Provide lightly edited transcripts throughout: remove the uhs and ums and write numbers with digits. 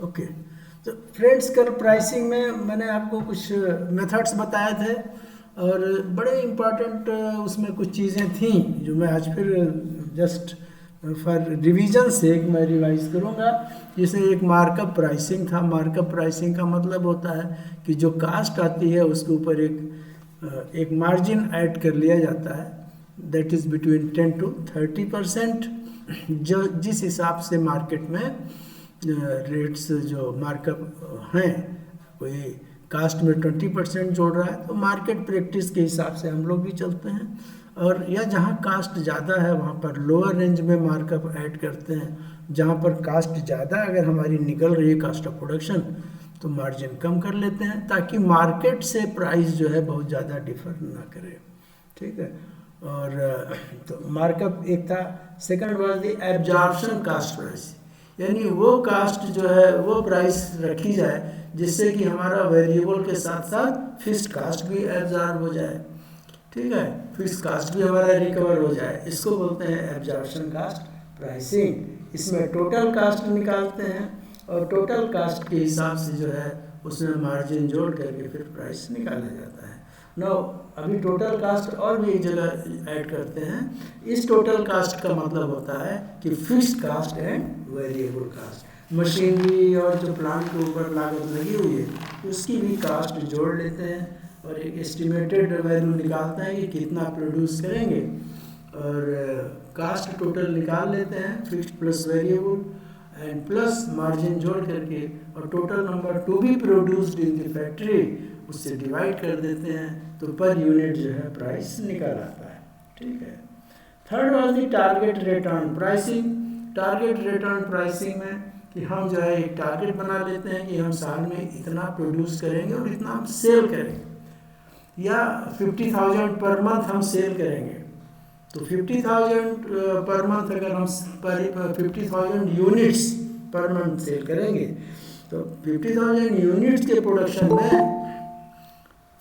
Okay. तो friends, कल pricing में मैंने आपको कुछ मेथड्स बताए थे और बड़े इम्पोर्टेंट उसमें कुछ चीज़ें थी जो मैं आज फिर जस्ट फॉर रिवीजन से मैं रिवाइज करूँगा। जैसे एक मार्कअप प्राइसिंग था। मार्कअप प्राइसिंग का मतलब होता है कि जो कास्ट आती है उसके ऊपर एक मार्जिन ऐड कर लिया जाता है, दैट इज़ बिटवीन 10 to 30%। जो जिस हिसाब से मार्केट में रेट्स जो मार्कअप हैं, कोई कास्ट में 20% जोड़ रहा है तो मार्केट प्रैक्टिस के हिसाब से हम लोग भी चलते हैं। और या जहाँ कास्ट ज़्यादा है वहाँ पर लोअर रेंज में मार्कअप ऐड करते हैं। जहाँ पर कास्ट ज़्यादा अगर हमारी निकल रही है कास्ट ऑफ प्रोडक्शन तो मार्जिन कम कर लेते हैं ताकि मार्केट से प्राइस जो है बहुत ज़्यादा डिफर ना करे। ठीक है। और तो मार्कअप एक था। Second was the absorption cost price, यानी वो कास्ट जो है वो प्राइस रखी जाए जिससे कि हमारा वेरिएबल के साथ साथ फिक्स्ड कास्ट भी एब्जॉर्ब हो जाए। ठीक है, फिक्स्ड कास्ट भी हमारा रिकवर हो जाए, इसको बोलते हैं एब्जॉर्प्शन कास्ट प्राइसिंग। इसमें टोटल कास्ट निकालते हैं और टोटल कास्ट के हिसाब से जो है उसमें मार्जिन जोड़ करके फिर प्राइस निकाला जाता है। नो, अभी टोटल कास्ट और भी एक जगह ऐड करते हैं। इस टोटल कास्ट का मतलब होता है कि fixed cost and variable cost, machinery और जो प्लांट के ऊपर लागत लगी हुई है उसकी भी कास्ट जोड़ लेते हैं और एक एस्टिमेटेड वैल्यू निकालते हैं कि कितना प्रोड्यूस करेंगे और कास्ट टोटल निकाल लेते हैं, fixed plus variable and plus margin जोड़ करके, और total number to be produced in the factory उससे डिवाइड कर देते हैं तो पर यूनिट जो है प्राइस निकल आता है। ठीक है। Third was the target return pricing. Target return pricing में कि हम जो है एक टारगेट बना लेते हैं कि हम साल में इतना प्रोड्यूस करेंगे और इतना हम सेल करेंगे, या 50,000 पर मंथ हम सेल करेंगे। तो 50,000 पर मंथ अगर हम 50,000 यूनिट्स पर मंथ सेल करेंगे तो 50,000 यूनिट्स के प्रोडक्शन में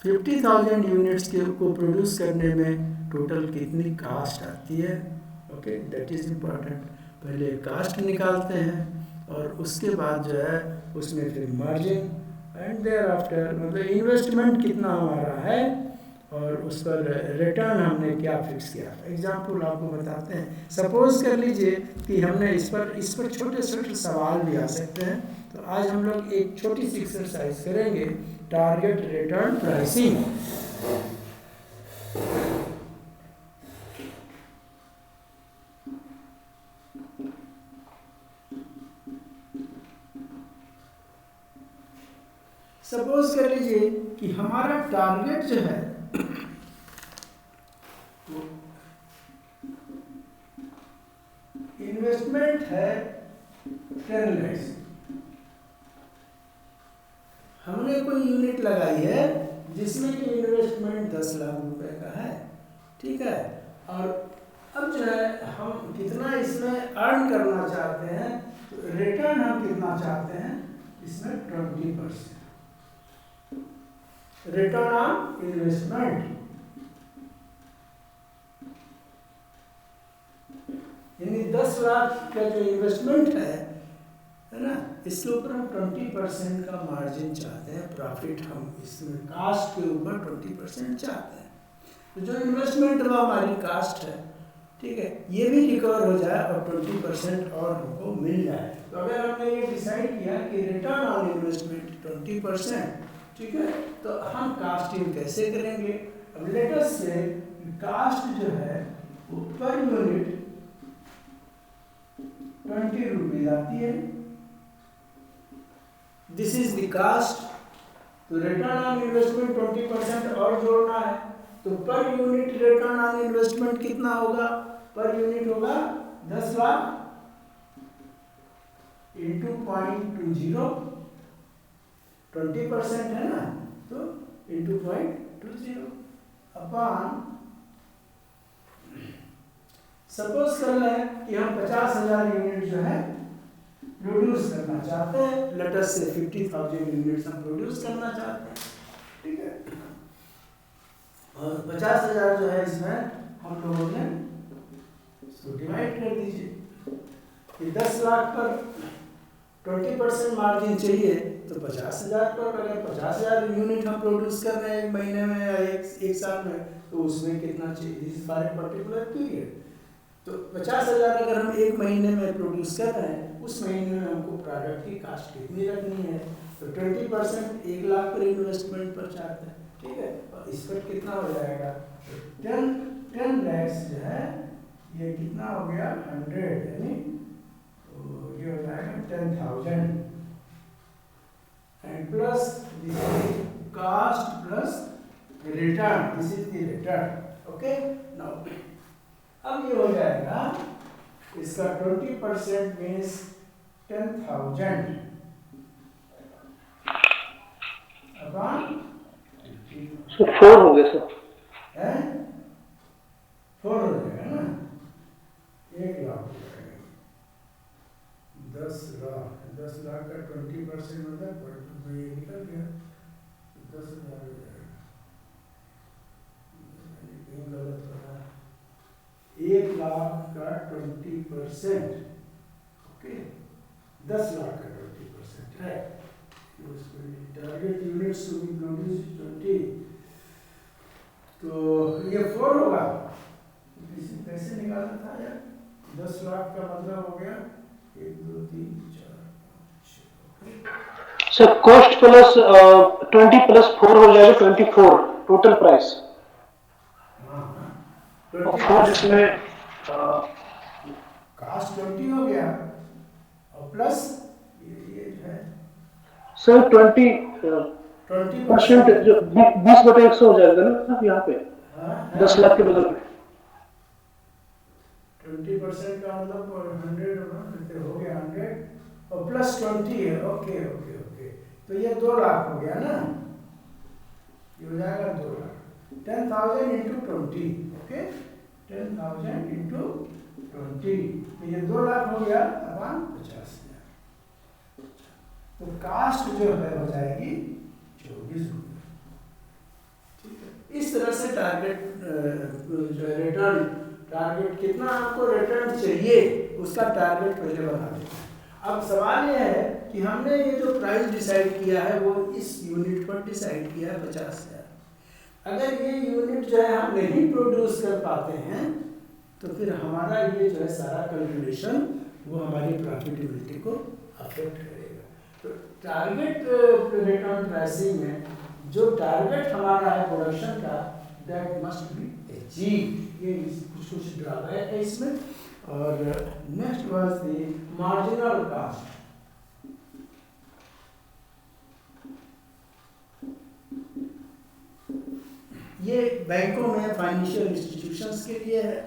50,000 यूनिट्स के को प्रोड्यूस करने में टोटल कितनी कास्ट आती है। Okay, that is important. पहले कास्ट निकालते हैं और उसके बाद जो है उसमें फिर मार्जिन एंड देयर आफ्टर मतलब इन्वेस्टमेंट कितना हमारा है और उस पर रिटर्न हमने क्या फिक्स किया। एग्जाम्पल आपको बताते हैं। सपोज कर लीजिए कि हमने इस पर छोटे छोटे सवाल भी आ सकते हैं। तो आज हम लोग एक छोटी सी एक्सरसाइज करेंगे, टारगेट रिटर्न प्राइसिंग। सपोज कर लीजिए कि हमारा टारगेट जो है इन्वेस्टमेंट है 10 लाख। हमने कोई यूनिट लगाई है जिसमें कि इन्वेस्टमेंट 10 लाख रुपए का है। ठीक है। और अब जो है हम कितना इसमें अर्न करना चाहते हैं, तो रिटर्न हम कितना चाहते हैं इसमें 20% रिटर्न ऑन इन्वेस्टमेंट, यानी 10 लाख का जो इन्वेस्टमेंट है ना, इसके ऊपर हम 20% का मार्जिन चाहते हैं, प्रॉफिट हम इसमें कास्ट के ऊपर 20% चाहते हैं। तो जो इन्वेस्टमेंट वो हमारी कास्ट है, ठीक है, ये भी रिकवर हो जाए और 20% और हमको मिल जाए। तो अगर हमने ये डिसाइड किया कि रिटर्न ऑन इन्वेस्टमेंट 20%, ठीक है, तो हम कास्टिंग कैसे करेंगे। अब लेट अस से कास्ट जो है वो पर यूनिट 20 रुपीज आती है। This is the cost. तो रिटर्न ऑन इन्वेस्टमेंट 20% और जोड़ना है तो per unit return on investment कितना होगा। पर यूनिट होगा 10 लाख इंटू 0.20, 20% है ना, तो इंटू 0.20 अपॉन, सपोज कर रहे हैं कि हम 50,000 यूनिट जो है प्रोड्यूस करना चाहते हैं। लेट अस से 50,000 यूनिट्स हम प्रोड्यूस करना चाहते हैं। ठीक है। और 50,000 जो है इसमें हम लोगों ने इसको डिवाइड कर दीजिए कि 10 लाख पर 20% मार्जिन चाहिए तो 50,000 पर, अगर 50,000 यूनिट हम प्रोड्यूस कर रहे हैं एक महीने में या एक साल में, तो उसमें कितना चाहिए, this for a particular period. तो 50,000 अगर हम एक महीने में प्रोड्यूस कर रहे हैं, उस महीने में हमको प्रोडक्ट की कास्ट कितनी रखनी है, तो 20% 1,00,000 पर इन्वेस्टमेंट पर चाहते हैं, ठीक है। और इस पर कितना हो जाएगा, 10 लैक्स जो है ये कितना हो गया 100, यानी तो ये हो जाएगा 10,000 and plus cost plus return, this is the return, okay. Now अब ये हो जाएगा इसका 20% मीन्स 10,000 अपॉन 4 हो गया सर, है 4 हो जाएगा ना, 1,00,000 हो जाएगा, 10 लाख का 20% मतलब तो ये निकल गया 10,000 हो जाएगा, कहीं गलत हो रहा है, 1,00,000 का 20%, ओके, 10,00,000 का 20% है, target units to be produce 20, तो ये 4 होगा, कैसे निकालना था यार, 10,00,000 का मतलब हो गया 1 2 3 4 5 6, सर कॉस्ट प्लस 20 प्लस 4 हो जाएगा 24 टोटल प्राइस, हाँ और 4 जिसमें कास्ट 20 हो गया और प्लस ये जो है सर 20% 20%, जो 20/100 हो जाएगा ना यहाँ पे, 10,00,000 के बदल में 20% का मतलब 100 होगा, तो हो गया 100 और प्लस 20 है, ओके ओके ओके, तो ये 2,00,000 हो गया ना, ये हो जाएगा 2,00,000, 10,000 इंटू 20, ओके, 10,000 इंटू 20, तो ये 2,00,000 हो गया अपन 50,000, तो कास्ट जो है हो जाएगी 24 रुपये, ठीक है। इस तरह से टारगेट जो है रिटर्न, टारगेट कितना आपको रिटर्न चाहिए उसका टारगेट पहले बना देते हैं। अब सवाल यह है कि हमने ये जो प्राइस डिसाइड किया है वो इस यूनिट पर डिसाइड किया है 50,000, अगर ये यूनिट जो है हम नहीं प्रोड्यूस कर पाते हैं तो फिर हमारा ये जो है सारा कैलकुलेशन वो हमारी प्रॉफिटेबिलिटी को अफेक्ट करेगा। तो टारगेट रिटर्न प्राइसिंग में जो टारगेट हमारा है प्रोडक्शन का, दैट मस्ट बी अचीव, ये कुछ ड्रॉबैक है इसमें। और next was the marginal cast, ये बैंकों में फाइनेंशियल इंस्टीट्यूशंस के लिए है,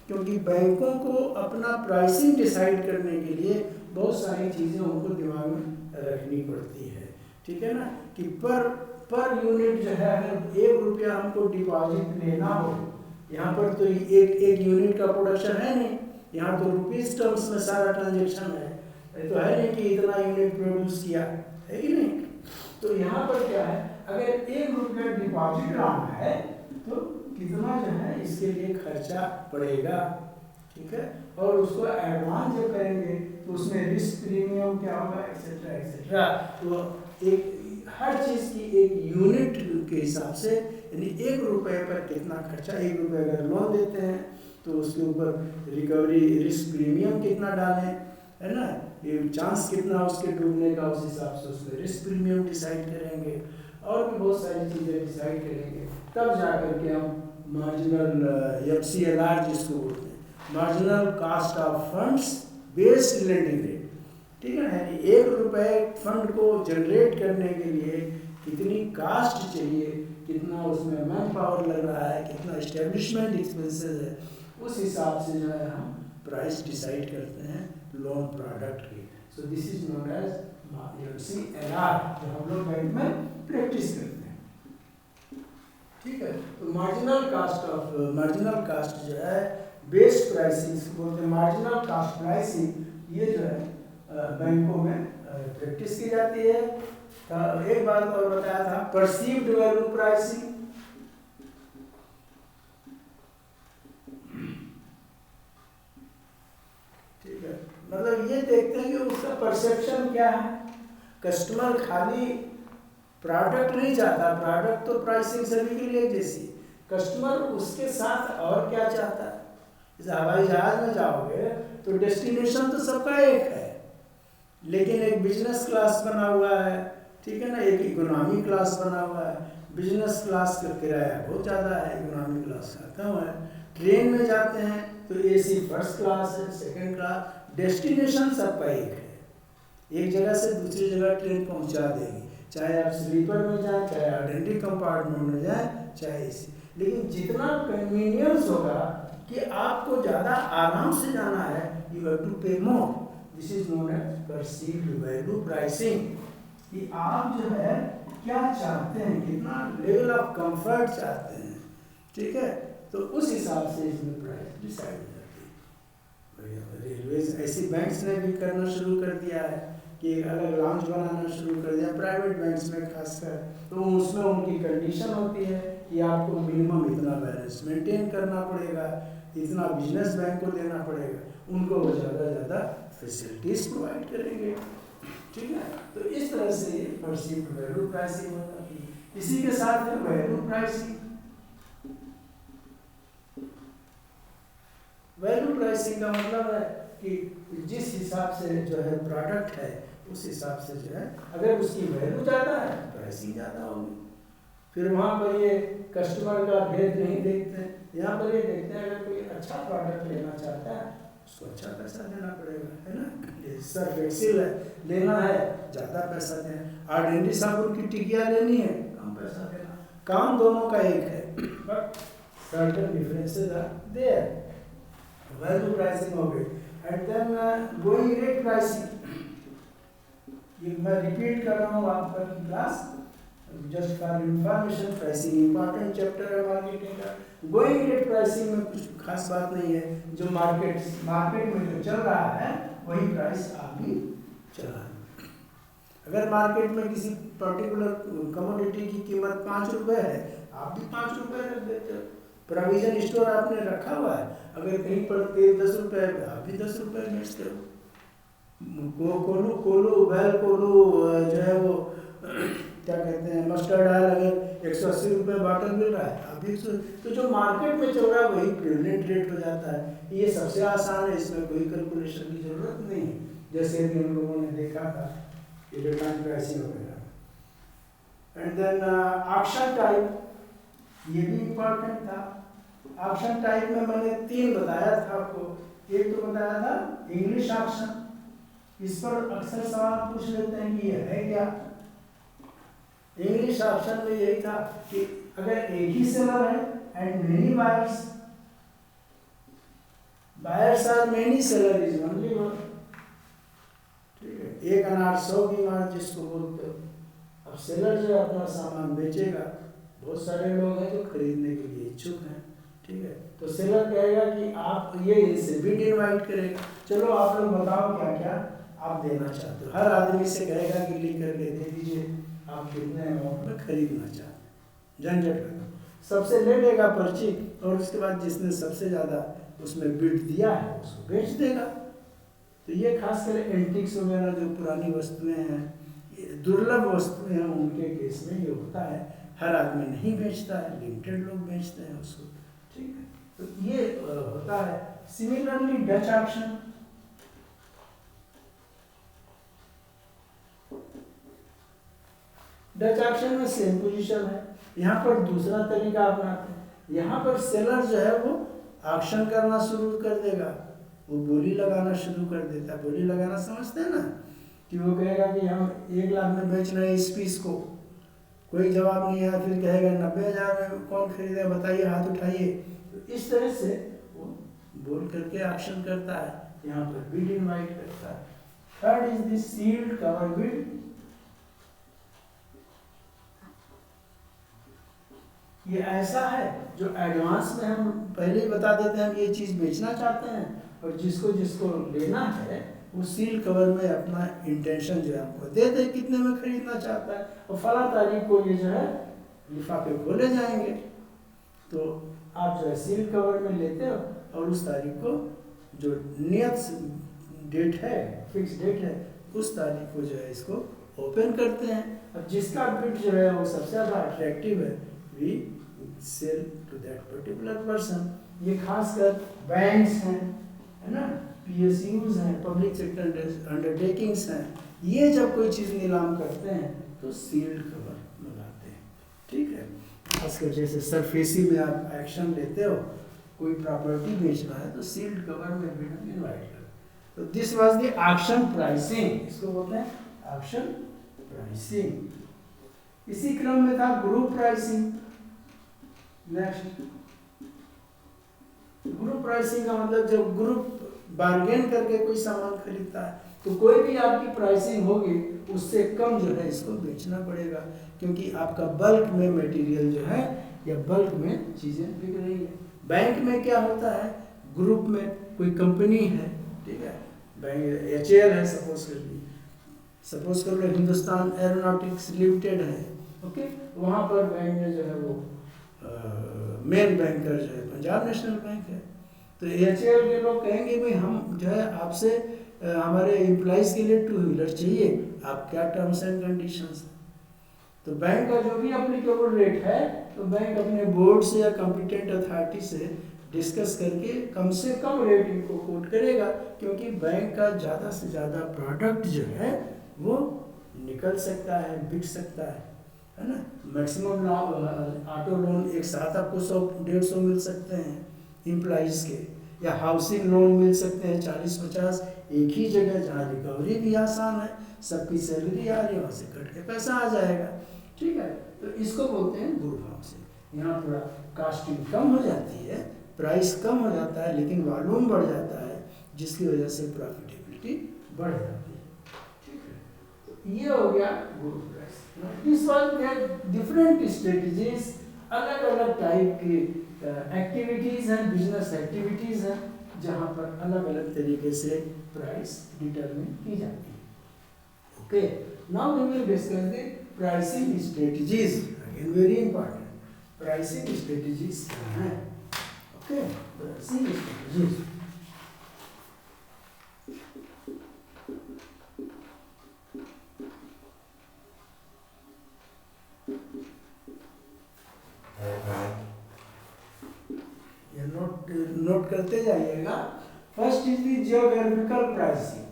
क्योंकि बैंकों को अपना प्राइसिंग डिसाइड करने के लिए बहुत सारी चीज़ें उनको दिमाग में रखनी पड़ती है, ठीक है ना, कि पर यूनिट जो है अगर 1 रुपया हमको डिपॉजिट लेना हो, यहाँ पर तो एक यूनिट का प्रोडक्शन है नहीं, यहाँ तो रुपीज़ टर्म्स में सारा ट्रांजेक्शन है, तो है नहीं कि इतना यूनिट प्रोड्यूस किया है कि नहीं। तो यहाँ पर क्या है, अगर 1 रुपया डिपॉजिट लाना है तो कितना जो है इसके लिए खर्चा पड़ेगा, ठीक है, और उसको एडवांस जब करेंगे तो उसमें रिस्क प्रीमियम क्या होगा, एक्सेट्रा एक्सेट्रा। तो एक हर चीज़ की एक यूनिट के हिसाब से, यानी 1 रुपये पर कितना खर्चा, 1 रुपये अगर लोन देते हैं तो उसके ऊपर रिकवरी रिस्क प्रीमियम कितना डालें, है ना, ये चांस कितना उसके डूबने का, उस हिसाब से उसमें रिस्क प्रीमियम डिसाइड करेंगे, और भी बहुत सारी चीज़ें डिसाइड करेंगे, तब जा कर के हम मार्जिनल FCLR जिसको बोलते हैं, marginal cast of funds based lending rate, ठीक है ना, यानी 1 रुपये फंड को जनरेट करने के लिए कितनी कास्ट चाहिए, कितना उसमें मैन पावर लग रहा है, कितना इस्टेब्लिशमेंट एक्सपेंसेस है, उस हिसाब से जो है हम प्राइस डिसाइड करते हैं लोन प्रोडक्ट की। So this is known as FCLR, जो हम लोग बैंक में प्रैक्टिस करते हैं, ठीक है। तो मार्जिनल कास्ट जो है बेस्ड प्राइसिंग बोलते हैं, मार्जिनल कास्ट प्राइसिंग, ये जो है बैंकों में प्रैक्टिस की जाती है। एक बात और बताया था, परसीव्ड वैल्यू प्राइसिंग, ठीक है, मतलब ये देखते हैं कि उसका परसेप्शन क्या है। कस्टमर खाली प्रोडक्ट नहीं चाहता, प्रोडक्ट तो प्राइसिंग सभी के लिए जैसी, कस्टमर उसके साथ और क्या चाहता है। जैसे हवाई जहाज में जाओगे तो डेस्टिनेशन तो सबका एक है, लेकिन एक बिजनेस क्लास बना हुआ है, ठीक है ना, एक इकोनॉमी क्लास बना हुआ है। बिजनेस क्लास का किराया बहुत ज़्यादा है, इकोनॉमी क्लास का कम है। ट्रेन में जाते हैं तो एसी फर्स्ट क्लास है, सेकंड क्लास, डेस्टिनेशन सबका एक है। एक जगह से दूसरी जगह ट्रेन पहुंचा देगी, चाहे आप स्लीपर में जाएं, चाहे आइडेंटिटी कंपार्टमेंट में जाएं, चाहे एसी। लेकिन जितना कन्वीनियंस होगा कि आपको ज़्यादा आराम से जाना है, you have to pay more. This is known as perceived value pricing, कि आप जो है क्या चाहते हैं, कितना लेवल ऑफ कंफर्ट चाहते हैं, ठीक है। तो उस हिसाब से इसमें प्राइस डिसाइड हो जाती है। रेलवेज ऐसी बैंक्स ने भी करना शुरू कर दिया है कि एक अलग लाउंज बनाना शुरू कर दिया, प्राइवेट बैंक्स में खासकर। तो उसमें उनकी कंडीशन होती है कि आपको मिनिमम इतना बैलेंस मेंटेन करना पड़ेगा, इतना बिजनेस बैंक को देना पड़ेगा, उनको वो ज़्यादा ज़्यादा फैसिलिटीज़ प्रोवाइड करेंगे, ठीक है। तो इस तरह से ये परसीव्ड वैल्यू प्राइसिंग हो जाती है। इसी के साथ है वैल्यू प्राइसिंग। वैल्यू प्राइसिंग का मतलब है कि जिस हिसाब से जो है प्रोडक्ट है, उस हिसाब से जो है अगर उसकी वैल्यू ज़्यादा है प्राइसिंग ज़्यादा होगी। फिर वहाँ पर ये कस्टमर का भेद नहीं देखते हैं, यहाँ पर ये देखते हैं अगर कोई अच्छा प्रोडक्ट लेना चाहता है उसको अच्छा पैसा देना पड़ेगा, है ना। ये सर्फ एक्सेल है, लेना है ज़्यादा पैसा देना, आर्डेंटी साबुन की टिकिया लेनी है कम पैसा देना। काम दोनों का एक है, but certain differences are there. Value pricing हो गई। And then going rate pricing, ये मैं रिपीट कर रहा हूँ आपका class just for information. Pricing important chapter है मार्केटिंग का। गोइंग रेट प्राइसिंग में कुछ खास बात नहीं है, जो मार्केट में जो चल रहा है वही प्राइस आप भी चला। अगर मार्केट में किसी पर्टिकुलर कमोडिटी की कीमत 5 रुपये है, आप भी 5 रुपये रख देते हो। प्रोविजन स्टोर आपने रखा हुआ है, अगर कहीं पर तेल 10 रुपये है, आप भी 10 रुपये बेचते हो। कोलू जो है वो क्या कहते हैं, मस्टर्ड ऑयल अगर 180 रुपये बॉटल मिल रहा है, आप भी तो जो मार्केट में चल रहा है वही प्रेवलेंट रेट हो जाता है। ये सबसे आसान है, इसमें कोई कैलकुलेशन की जरूरत नहीं है, जैसे कि हम लोगों ने देखा था ये डिमांड प्राइसिंग वगैरह। एंड देन ऑक्शन टाइप, ये भी इम्पोर्टेंट था। ऑक्शन टाइप में मैंने 3 बताया था आपको। एक तो बताया था इंग्लिश ऑक्शन, इस पर अक्सर सवाल पूछ लेते हैं कि ये है क्या। इंग्लिश ऑप्शन में यही था कि अगर एक ही सेलर है and many buyers, buyers are many, seller is only one, ठीक है। एक अनार 100 की मार जिसको बोलते हो। अब सेलर जो अपना सामान बेचेगा, बहुत सारे लोग हैं जो खरीदने के लिए इच्छुक हैं, ठीक है। तो सेलर कहेगा कि आप ये इनसे बिड इनवाइट करेगा, चलो आप लोग बताओ क्या क्या आप देना चाहते हो। हर आदमी से कहेगा कि लिख करके दे दीजिए आप कितने अमाउंट में खरीदना चाहते हैं। झंझट लगा, सबसे ले लेगा पर्ची, और उसके बाद जिसने सबसे ज़्यादा उसमें बिड दिया है उसको बेच देगा। तो ये खासकर एंटिक्स वगैरह जो पुरानी वस्तुएं हैं, दुर्लभ वस्तुएं हैं, उनके केस में ये होता है। हर आदमी नहीं बेचता है, लिमिटेड लोग बेचते हैं उसको, ठीक है। तो ये होता है। Similarly Dutch auction, Dutch auction में सेम पोजीशन है। यहाँ पर दूसरा तरीका अपनाते हैं। यहाँ पर सेलर जो है वो ऑक्शन करना शुरू कर देगा, वो बोली लगाना शुरू कर देता है। बोली लगाना समझते हैं ना, कि वो कहेगा कि हम 1 लाख में बेच रहे हैं इस पीस को, कोई जवाब नहीं है, फिर कहेगा 90,000 में कौन खरीदेगा बताइए, हाथ उठाइए। तो इस तरह से वो बोल करके ऑक्शन करता है, यहाँ पर बिड इनवाइट करता है। Third is this sealed cover bid. ये ऐसा है जो एडवांस में हम पहले ही बता देते हैं कि ये चीज़ बेचना चाहते हैं, और जिसको जिसको लेना है वो सील कवर में अपना इंटेंशन जो है हमको दे दे कितने में खरीदना चाहता है, और फला तारीख को ये जो है लिफाफे खोले जाएंगे। तो आप जो है सील कवर में लेते हो, और उस तारीख को जो नियत डेट है, फिक्स डेट है, उस तारीख को जो है इसको ओपन करते हैं। अब जिसका बिड जो है वो सबसे ज़्यादा अट्रैक्टिव है, we sell to that particular person. ये खासकर बैंक्स हैं, है ना, पीएसयूज हैं, पब्लिक सेक्टर अंडरटेकिंग्स हैं, ये जब कोई चीज़ नीलाम करते हैं तो सील्ड कवर लगाते हैं। ठीक है, खासकर जैसे सरफेसी में आप एक्शन लेते हो, कोई प्रॉपर्टी बेचना है तो सील्ड कवर में बिड इनवाइट करते। तो this was the auction pricing, इसको बोलते हैं ऑक्शन प्राइसिंग। इसी क्रम में था group pricing. Next, group pricing का मतलब जब ग्रुप बार्गेन करके कोई सामान खरीदता है तो कोई भी आपकी प्राइसिंग होगी उससे कम जो है इसको बेचना पड़ेगा, क्योंकि आपका बल्क में मटेरियल जो है या बल्क में चीज़ें बिक रही है। बैंक में क्या होता है, ग्रुप में कोई कंपनी है, ठीक है, बैंक HAL है सपोज कर लो, हिंदुस्तान एरोनॉटिक्स लिमिटेड है, ओके, वहाँ पर बैंक में जो है वो मेन बैंकर जो है पंजाब नेशनल बैंक है। तो HAL के लोग कहेंगे भाई हम जो है आपसे हमारे एम्प्लॉइज़ के लिए 2 व्हीलर चाहिए, आप क्या टर्म्स एंड कंडीशंस। तो बैंक का जो भी एप्लीकेबल रेट है तो बैंक अपने बोर्ड से या कॉम्पिटेंट अथॉरिटी से डिस्कस करके कम से कम रेट इनको कोट करेगा, क्योंकि बैंक का ज़्यादा से ज़्यादा प्रोडक्ट जो है वो निकल सकता है, बिक सकता है ना। मैक्सिमम ऑटो लोन एक साथ आपको 100-150 मिल सकते हैं एम्प्लॉइज़ के, या हाउसिंग लोन मिल सकते हैं 40-50 एक ही जगह, जहाँ रिकवरी भी आसान है, सबकी सैलरी आ रही है, वहाँ से कट के पैसा आ जाएगा। ठीक है, तो इसको बोलते हैं ग्रुप हाउसिंग। यहाँ थोड़ा कास्टिंग कम हो जाती है, प्राइस कम हो जाता है, लेकिन वॉल्यूम बढ़ जाता है, जिसकी वजह से प्रॉफिटेबिलिटी बढ़ जाती है। ठीक है, तो ये हो गया group price. This one different strategies, अलग अलग टाइप की एक्टिविटीज़ हैं, बिजनेस एक्टिविटीज़ हैं, जहाँ पर अलग अलग तरीके से प्राइस डिटरमिन की जाती है। Okay, now we will discuss the pricing strategies. Again very important, pricing strategies क्या हैं। Okay, pricing strategies. नोट करते जाइएगा। First is the geographical pricing.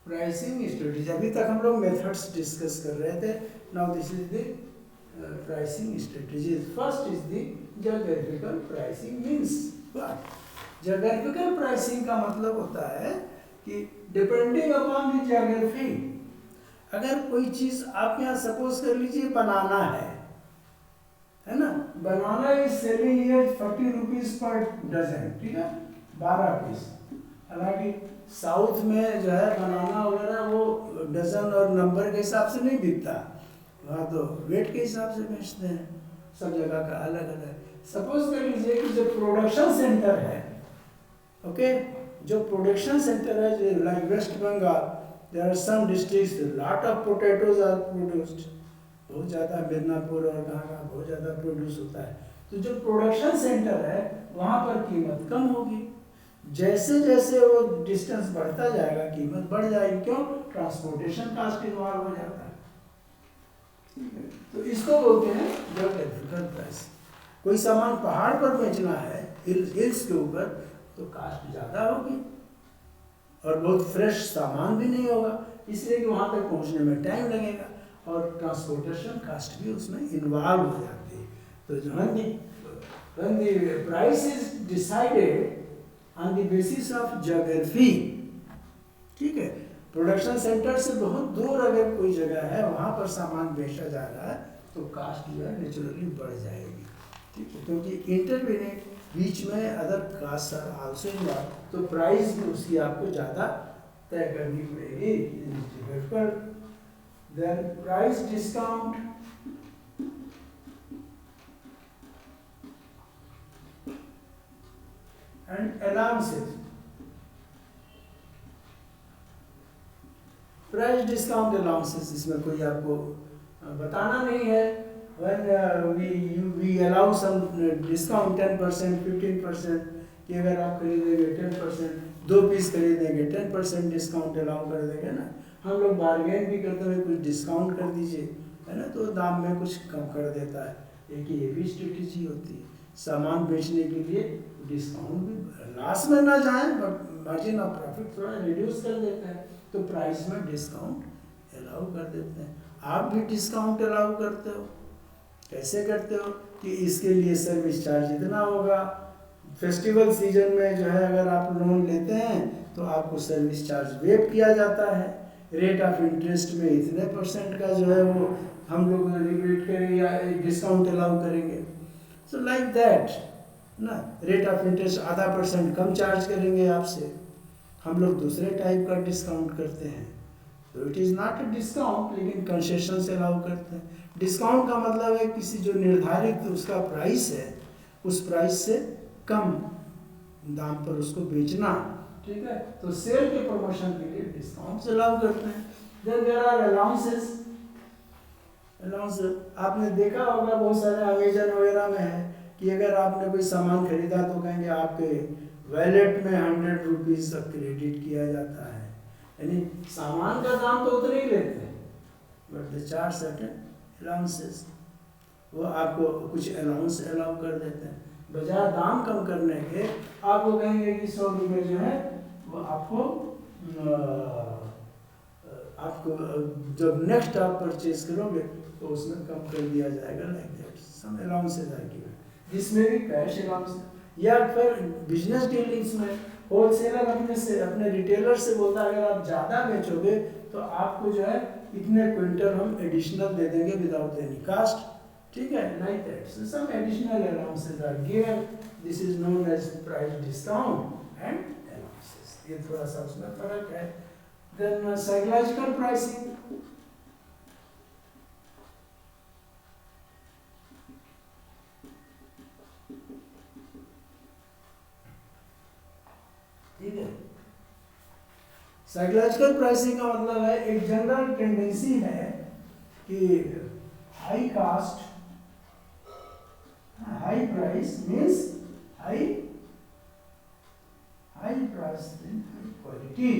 Pricing strategy, अभी तक हम लोग मेथड्स डिस्कस कर रहे थे। Now this is the pricing strategy. First is the geographical pricing means what? Geographical pricing का मतलब होता है कि डिपेंडिंग अपॉन द जियोग्राफी, अगर कोई चीज़ आप यहाँ सपोज कर लीजिए बनाना है ना, banana is selling here 40 rupees per dozen, ठीक है, 12 पीस। हालांकि साउथ में जो है बनाना वगैरह वो डजन और नंबर के हिसाब से नहीं बिकता, वहाँ तो वेट के हिसाब से बेचते हैं, सब जगह का अलग अलग। सपोज कर लीजिए कि जो प्रोडक्शन सेंटर है, ओके, जो प्रोडक्शन सेंटर है, जो like West Bengal, there are some districts lot of potatoes are produced, बहुत ज़्यादा मिदनापुर और कहाँ बहुत ज़्यादा प्रोड्यूस होता है। तो जो प्रोडक्शन सेंटर है वहाँ पर कीमत कम होगी, जैसे जैसे वो डिस्टेंस बढ़ता जाएगा कीमत बढ़ जाएगी। क्यों? ट्रांसपोर्टेशन कास्ट इन्वॉल्व हो जाता है। तो इसको बोलते हैं जियोग्राफिकल प्राइस। कोई सामान पहाड़ पर बेचना है, हिल्स के ऊपर, तो कास्ट ज़्यादा होगी और बहुत फ्रेश सामान भी नहीं होगा, इसलिए कि वहाँ तक पहुँचने में टाइम लगेगा और ट्रांसपोर्टेशन कास्ट भी उसमें इन्वॉल्व हो जाती है। तो when the price is decided on the basis of geography, ठीक है, प्रोडक्शन सेंटर से बहुत दूर अगर कोई जगह है वहाँ पर सामान बेचा जा रहा है तो कास्ट जो है नेचुरली बढ़ जाएगी, ठीक है, क्योंकि इंटरमीडिएट बीच में other cost are also involve, तो प्राइस भी उसकी आपको ज़्यादा तय करनी पड़ेगी। Then price discount, and allowances. Price discount allowances, इसमें कोई आपको बताना नहीं है। when we allow some discount 10% 15%, कि अगर आप खरीदेंगे 10%, 2 पीस खरीदेंगे 10% डिस्काउंट अलाउ कर देंगे ना। हम लोग बार्गेन भी करते हुए कुछ डिस्काउंट कर दीजिए, है ना, तो दाम में कुछ कम कर देता है। एक ये भी स्ट्रेटेजी होती है सामान बेचने के लिए। डिस्काउंट भी लॉस में ना जाए, बट मार्जिन ऑफ प्रॉफिट थोड़ा रिड्यूस कर देते हैं, तो प्राइस में डिस्काउंट अलाउ कर देते हैं। आप भी डिस्काउंट अलाउ करते हो, कैसे करते हो कि इसके लिए सर्विस चार्ज इतना होगा। फेस्टिवल सीजन में जो है अगर आप लोन लेते हैं तो आपको सर्विस चार्ज वेव किया जाता है। रेट ऑफ इंटरेस्ट में इतने % का जो है वो हम लोग रिबेट करेंगे या डिस्काउंट अलाउ करेंगे। सो लाइक दैट ना, रेट ऑफ इंटरेस्ट आधा % कम चार्ज करेंगे आपसे। हम लोग दूसरे टाइप का डिस्काउंट करते हैं, तो it is not a discount, लेकिन कंसेशन से अलाउ करते हैं। डिस्काउंट का मतलब है किसी जो निर्धारित उसका प्राइस है, उस प्राइस से कम दाम पर उसको बेचना, ठीक है। तो सेल के प्रमोशन के लिए डिस्काउंट अलाउ करते हैं। Then there are allowances. Allowance आपने देखा होगा बहुत सारे अमेजन वगैरह में है कि अगर आपने कोई सामान खरीदा तो कहेंगे आपके वैलेट में 100 रुपीज़ क्रेडिट किया जाता है, यानी सामान का दाम तो उतना ही लेते हैं, but the charge certain allowances, वो आपको कुछ अलाउंस अलाउ कर देते हैं। बजाय दाम कम करने के आपको कहेंगे कि 100 रुपये जो है वो आपको जब नेक्स्ट आप परचेज करोगे तो उसमें कम कर दिया जाएगा। Like that some allowances are given, जिसमें भी कैश अलाउंस, या फिर बिजनेस डीलिंग्स में होलसेलर अपने रिटेलर से बोलता है अगर आप ज़्यादा बेचोगे तो आपको जो है इतने क्विंटल हम एडिशनल दे देंगे विदाउट एनी कास्ट, ठीक है। Like that so some additional allowances are given. This is known as price discount and allowances. ये थोड़ा सा उसमें फर्क है। Then psychological pricing. ठीक है, साइकोलॉजिकल प्राइसिंग का मतलब है एक जनरल टेंडेंसी है कि high cast high price means high price high quality.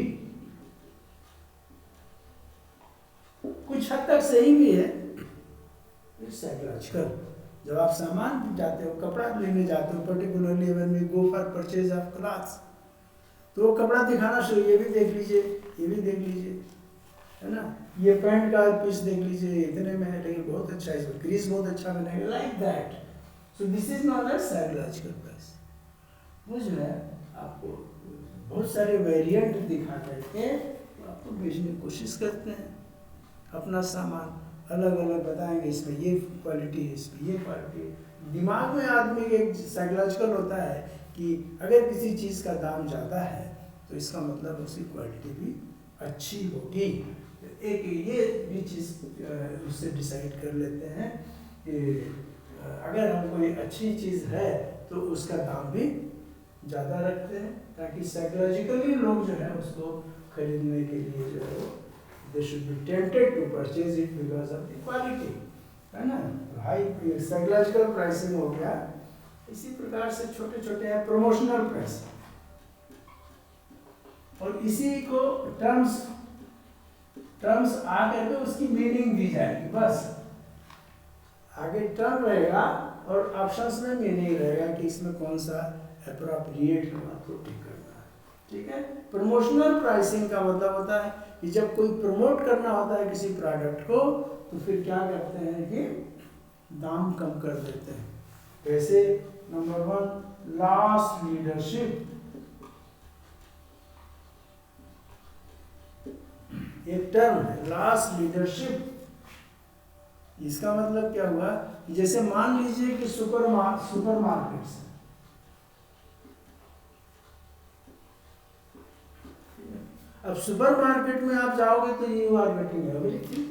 कुछ हद तक सही भी है साइकोलॉजिकल। जब आप सामान जाते हो, कपड़ा लेने जाते हो, particularly when we go for purchase of clothes, तो वो कपड़ा दिखाना शुरू, ये भी देख लीजिए, ये भी देख लीजिए, है ना, ये पैंट का पीस देख लीजिए इतने में है लेकिन बहुत अच्छा है, इसमें क्रीज बहुत अच्छा बनेगा, like that. So this is not a psychological price. वो जो है आपको बहुत सारे वेरिएंट दिखा करके आपको बेचने की कोशिश करते हैं। अपना सामान अलग अलग बताएंगे, इसमें ये क्वालिटी है, इसमें ये क्वालिटी है। दिमाग में आदमी के एक साइकोलॉजिकल होता है कि अगर किसी चीज़ का दाम ज़्यादा है तो इसका मतलब उसकी क्वालिटी भी अच्छी होगी। एक ये भी चीज़ उससे डिसाइड कर लेते हैं कि अगर हम कोई अच्छी चीज़ है तो उसका दाम भी ज़्यादा रखते हैं, ताकि साइकोलॉजिकली लोग जो है उसको खरीदने के लिए जो है they should be tempted to purchase it because of the quality, है ना। हाई साइकोलॉजिकल प्राइसिंग हो गया। इसी प्रकार से छोटे छोटे हैं प्रमोशनल प्राइस, और इसी को टर्म्स आकर के उसकी मीनिंग दी जाएगी। बस आगे टर्म रहेगा और ऑप्शंस में मीनिंग रहेगा कि इसमें कौन सा एप्रोप्रिएट हम आपको टिक करना है, ठीक है। प्रमोशनल प्राइसिंग का मतलब होता है कि जब कोई प्रमोट करना होता है किसी प्रोडक्ट को तो फिर क्या करते हैं कि दाम कम कर देते हैं। जैसे नंबर 1 लॉस लीडरशिप। एक टर्म है लॉस लीडरशिप। इसका मतलब क्या हुआ कि जैसे मान लीजिए कि सुपरमार्केट्स, अब सुपरमार्केट में आप जाओगे तो you are getting everything.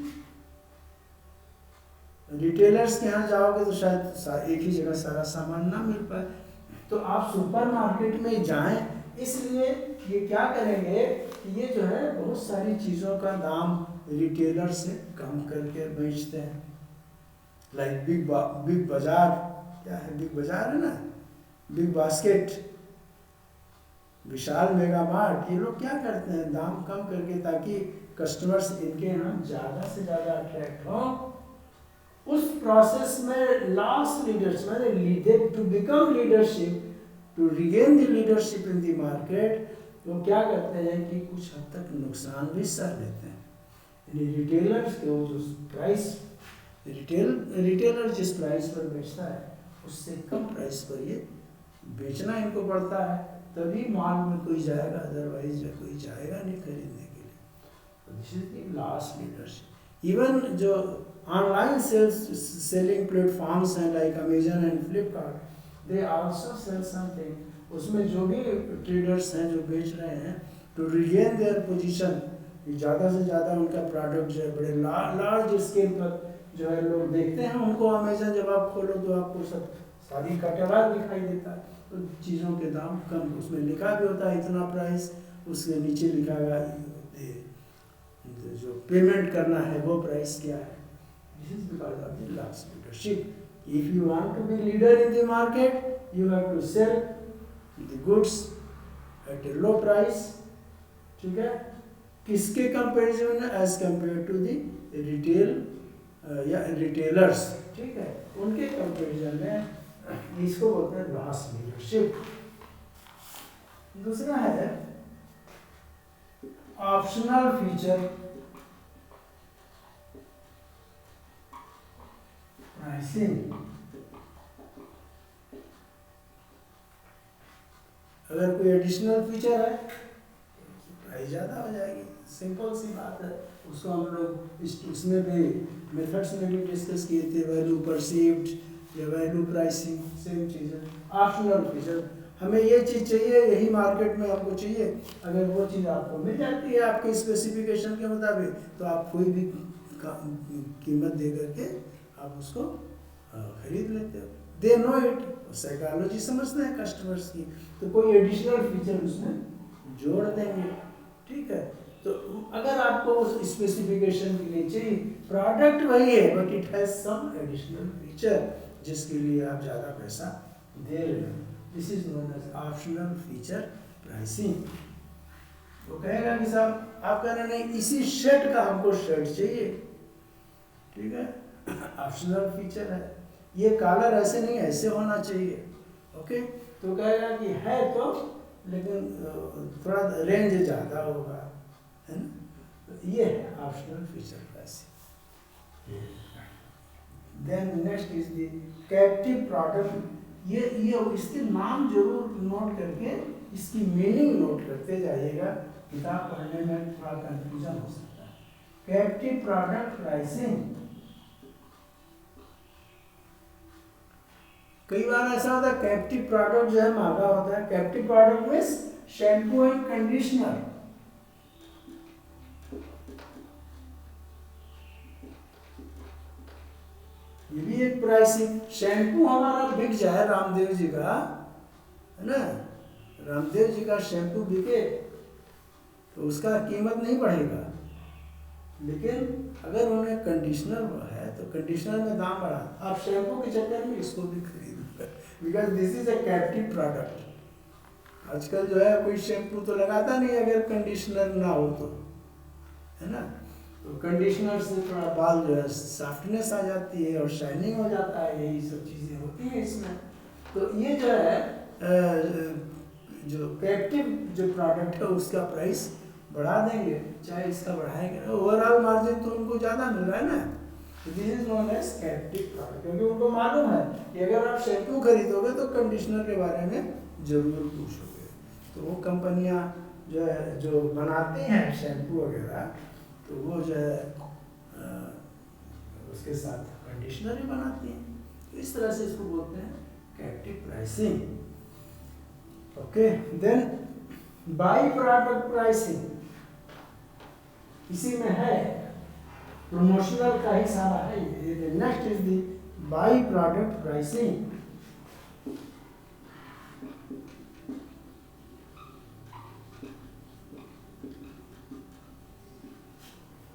Retailers के यहाँ जाओगे तो शायद एक ही जगह सारा सामान ना मिल पाए, तो आप सुपरमार्केट में जाएं। इसलिए ये क्या करेंगे कि ये जो है बहुत सारी चीज़ों का दाम रिटेलर से कम करके बेचते हैं। लाइक बिग बाजार, क्या है बिग बाजार है ना, बिग बास्केट, विशाल मेगा मार्ट, ये लोग क्या करते हैं दाम कम करके, ताकि कस्टमर्स इनके यहाँ ज़्यादा से ज़्यादा अट्रैक्ट हों। उस प्रोसेस में लास्ट लीडर्स मैंने to become leadership, to regain the leadership in the market, वो क्या करते हैं कि कुछ हद तक नुकसान भी सह लेते हैं। रिटेलर्स के वो जो प्राइस, रिटेलर जिस प्राइस पर बेचता है उससे कम प्राइस पर ये बेचना इनको पड़ता है, तभी माल में कोई जाएगा, अदरवाइज कोई जाएगा नहीं खरीदने के लिए। तो this is the last leadership. Even जो ऑनलाइन सेलिंग प्लेटफॉर्म्स हैं like Amazon and Flipkart, they also sell something. उसमें जो भी ट्रेडर्स हैं जो बेच रहे हैं, टू रिगेन देयर पोजीशन, ज़्यादा से ज़्यादा उनका प्रोडक्ट जो है बड़े लार्ज स्केल पर जो है लोग देखते हैं उनको। अमेजन जब आप खोलो तो आपको सब सारी कैटलॉग दिखाई देता है, तो चीज़ों के दाम कम, उसमें लिखा भी होता है इतना प्राइस, उसके नीचे लिखा हुआ जो पेमेंट करना है वो प्राइस क्या है। This is because of the last leadership. If you want to be leader in the market, you have to sell the goods at a low price. ठीक है, किसके कंपेरिजन में, as compare to the retail या retailers, ठीक है, उनके comparison में, इसको बोलते हैं लास्ट लीडरशिप। दूसरा है ऑप्शनल फीचर प्राइसिंग। अगर कोई एडिशनल फीचर है प्राइस ज़्यादा हो जाएगी, सिंपल सी बात है। उसको हम लोग इसमें भी मेथड्स में भी डिस्कस किए थे, वैल्यू परसीव्ड या वैल्यू प्राइसिंग, सेम चीज़ है। ऑप्शनल फीचर, हमें ये चीज़ चाहिए, यही मार्केट में हमको चाहिए, अगर वो चीज़ आपको मिल जाती है आपके स्पेसिफिकेशन के मुताबिक, तो आप कोई भी कीमत दे करके आप उसको खरीद लेते हो। दे नो इट, साइकोलॉजी समझते हैं कस्टमर्स की, तो कोई एडिशनल फीचर उसमें जोड़ देंगे। ठीक है, तो अगर आपको उस स्पेसिफिकेशन के लिए चाहिए, प्रोडक्ट वही है but it has some additional feature जिसके लिए आप ज़्यादा पैसा दे रहे हो, this is known as optional feature pricing. तो कहेगा कि साहब आप कह रहे नहीं इसी शर्ट का हमको शर्ट चाहिए, ठीक है, ऑप्शनल फीचर है, ये कॉलर ऐसे नहीं ऐसे होना चाहिए, ओके, तो कहेगा कि है तो लेकिन थोड़ा रेंज ज़्यादा होगा, है ना, तो ये है optional feature pricing. Then next is the captive product. ये इसके नाम जरूर नोट करके इसकी मीनिंग नोट करते जाइएगा, किताब पढ़ने में थोड़ा कंफ्यूजन हो सकता है। कैप्टिव प्रोडक्ट प्राइसिंग, कई बार ऐसा होता है कैप्टिव प्रोडक्ट जो है महंगा होता है। Captive product means shampoo and conditioner, ये भी एक प्राइसिंग। शैम्पू हमारा बिक जाए रामदेव जी का, है ना, रामदेव जी का शैम्पू बिके तो उसका कीमत नहीं बढ़ेगा, लेकिन अगर उन्हें कंडीशनर है तो कंडीशनर में दाम बढ़ा, आप शैम्पू के चक्कर में इसको भी खरीद, because this is a captive product. आजकल जो है कोई शैम्पू तो लगाता नहीं अगर कंडीशनर ना हो तो, है ना, तो कंडीशनर से थोड़ा बाल जो है सॉफ्टनेस आ जाती है और शाइनिंग हो जाता है, यही सब चीज़ें होती हैं इसमें। तो ये जो है जो कैप्टिव जो प्रोडक्ट है उसका प्राइस बढ़ा देंगे, चाहे इसका बढ़ाएंगे, ओवरऑल मार्जिन तो उनको ज़्यादा मिल रहा है ना, तो this is known as captive product, क्योंकि उनको मालूम है कि अगर आप शैम्पू खरीदोगे तो कंडीशनर के बारे में ज़रूर पूछोगे, तो वो कंपनियां जो है जो बनाती हैं शैम्पू वगैरह, तो वो जो है उसके साथ कंडीशनर भी बनाती हैं, तो इस तरह से इसको बोलते हैं captive pricing. Okay, then by product pricing, इसी में है प्रमोशनल का ही सारा है। Next is the by product pricing.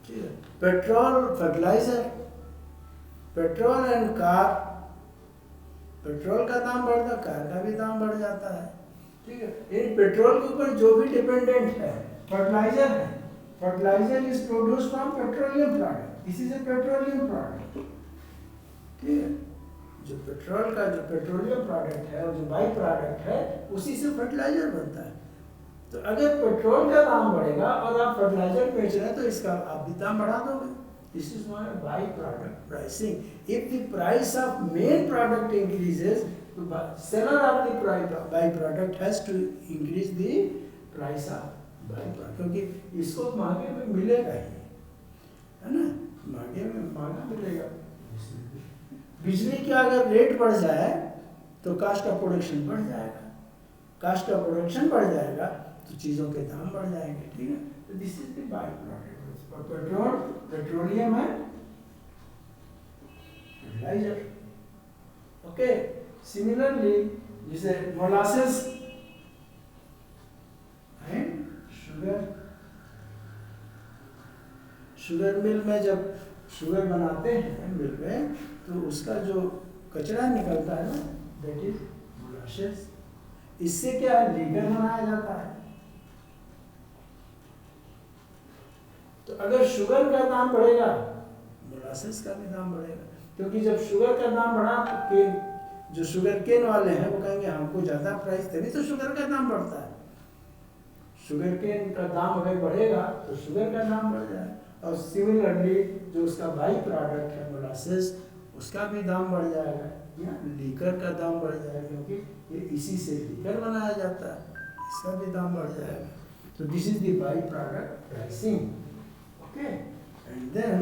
ठीक है, petrol, fertiliser, petrol and car, petrol का दाम बढ़ता है, कार का भी दाम बढ़ जाता है। ठीक है, इन पेट्रोल के ऊपर जो भी डिपेंडेंट है फर्टिलाइजर है, fertiliser is produce from petroleum product, this is a petroleum product. ठीक है, जो पेट्रोल का जो पेट्रोलियम प्रोडक्ट है और जो बाई प्रोडक्ट है उसी से फर्टिलाइजर बनता है। तो अगर पेट्रोल का दाम बढ़ेगा और आप फर्टिलाइजर बेच रहे हैं तो इसका आप भी दाम बढ़ा दोगे। This is not by product pricing. If the price of main product increases, seller of the by-product has to increase the price of by-product, क्योंकि इसको महंगे में मिलेगा ही, है ना, महंगे में महंगा मिलेगा। बिजली का अगर रेट बढ़ जाए तो कास्ट ऑफ प्रोडक्शन बढ़ जाएगा, कास्ट ऑफ प्रोडक्शन बढ़ जाएगा तो चीज़ों के दाम बढ़ जाएंगे। ठीक है, तो this is the bye-product. Petrol, petroleum है, फर्टिलाइजर। ओके, सिमिलरली जैसे molasses and sugar, sugar mill में जब शुगर बनाते हैं मिल में तो उसका जो कचरा निकलता है ना, दैट इज मोलासेस। इससे क्या है, लीकर बनाया जाता है। तो अगर शुगर का दाम बढ़ेगा मोलासेस का भी दाम बढ़ेगा, क्योंकि जब शुगर का दाम बढ़ा तो जो शुगर केन वाले हैं वो कहेंगे हमको ज़्यादा प्राइस, तभी तो शुगर का दाम बढ़ता है। शुगर केन का दाम अगर बढ़ेगा तो शुगर का दाम बढ़ जाए, और सिमिलरली जो उसका बाई प्रोडक्ट है मोलासेस, उसका भी दाम बढ़ जाएगा, या लीकर का दाम बढ़ जाएगा, क्योंकि ये इसी से लीकर बनाया जाता है, इसका भी दाम बढ़ जाएगा। तो this is the by product pricing. Okay, and then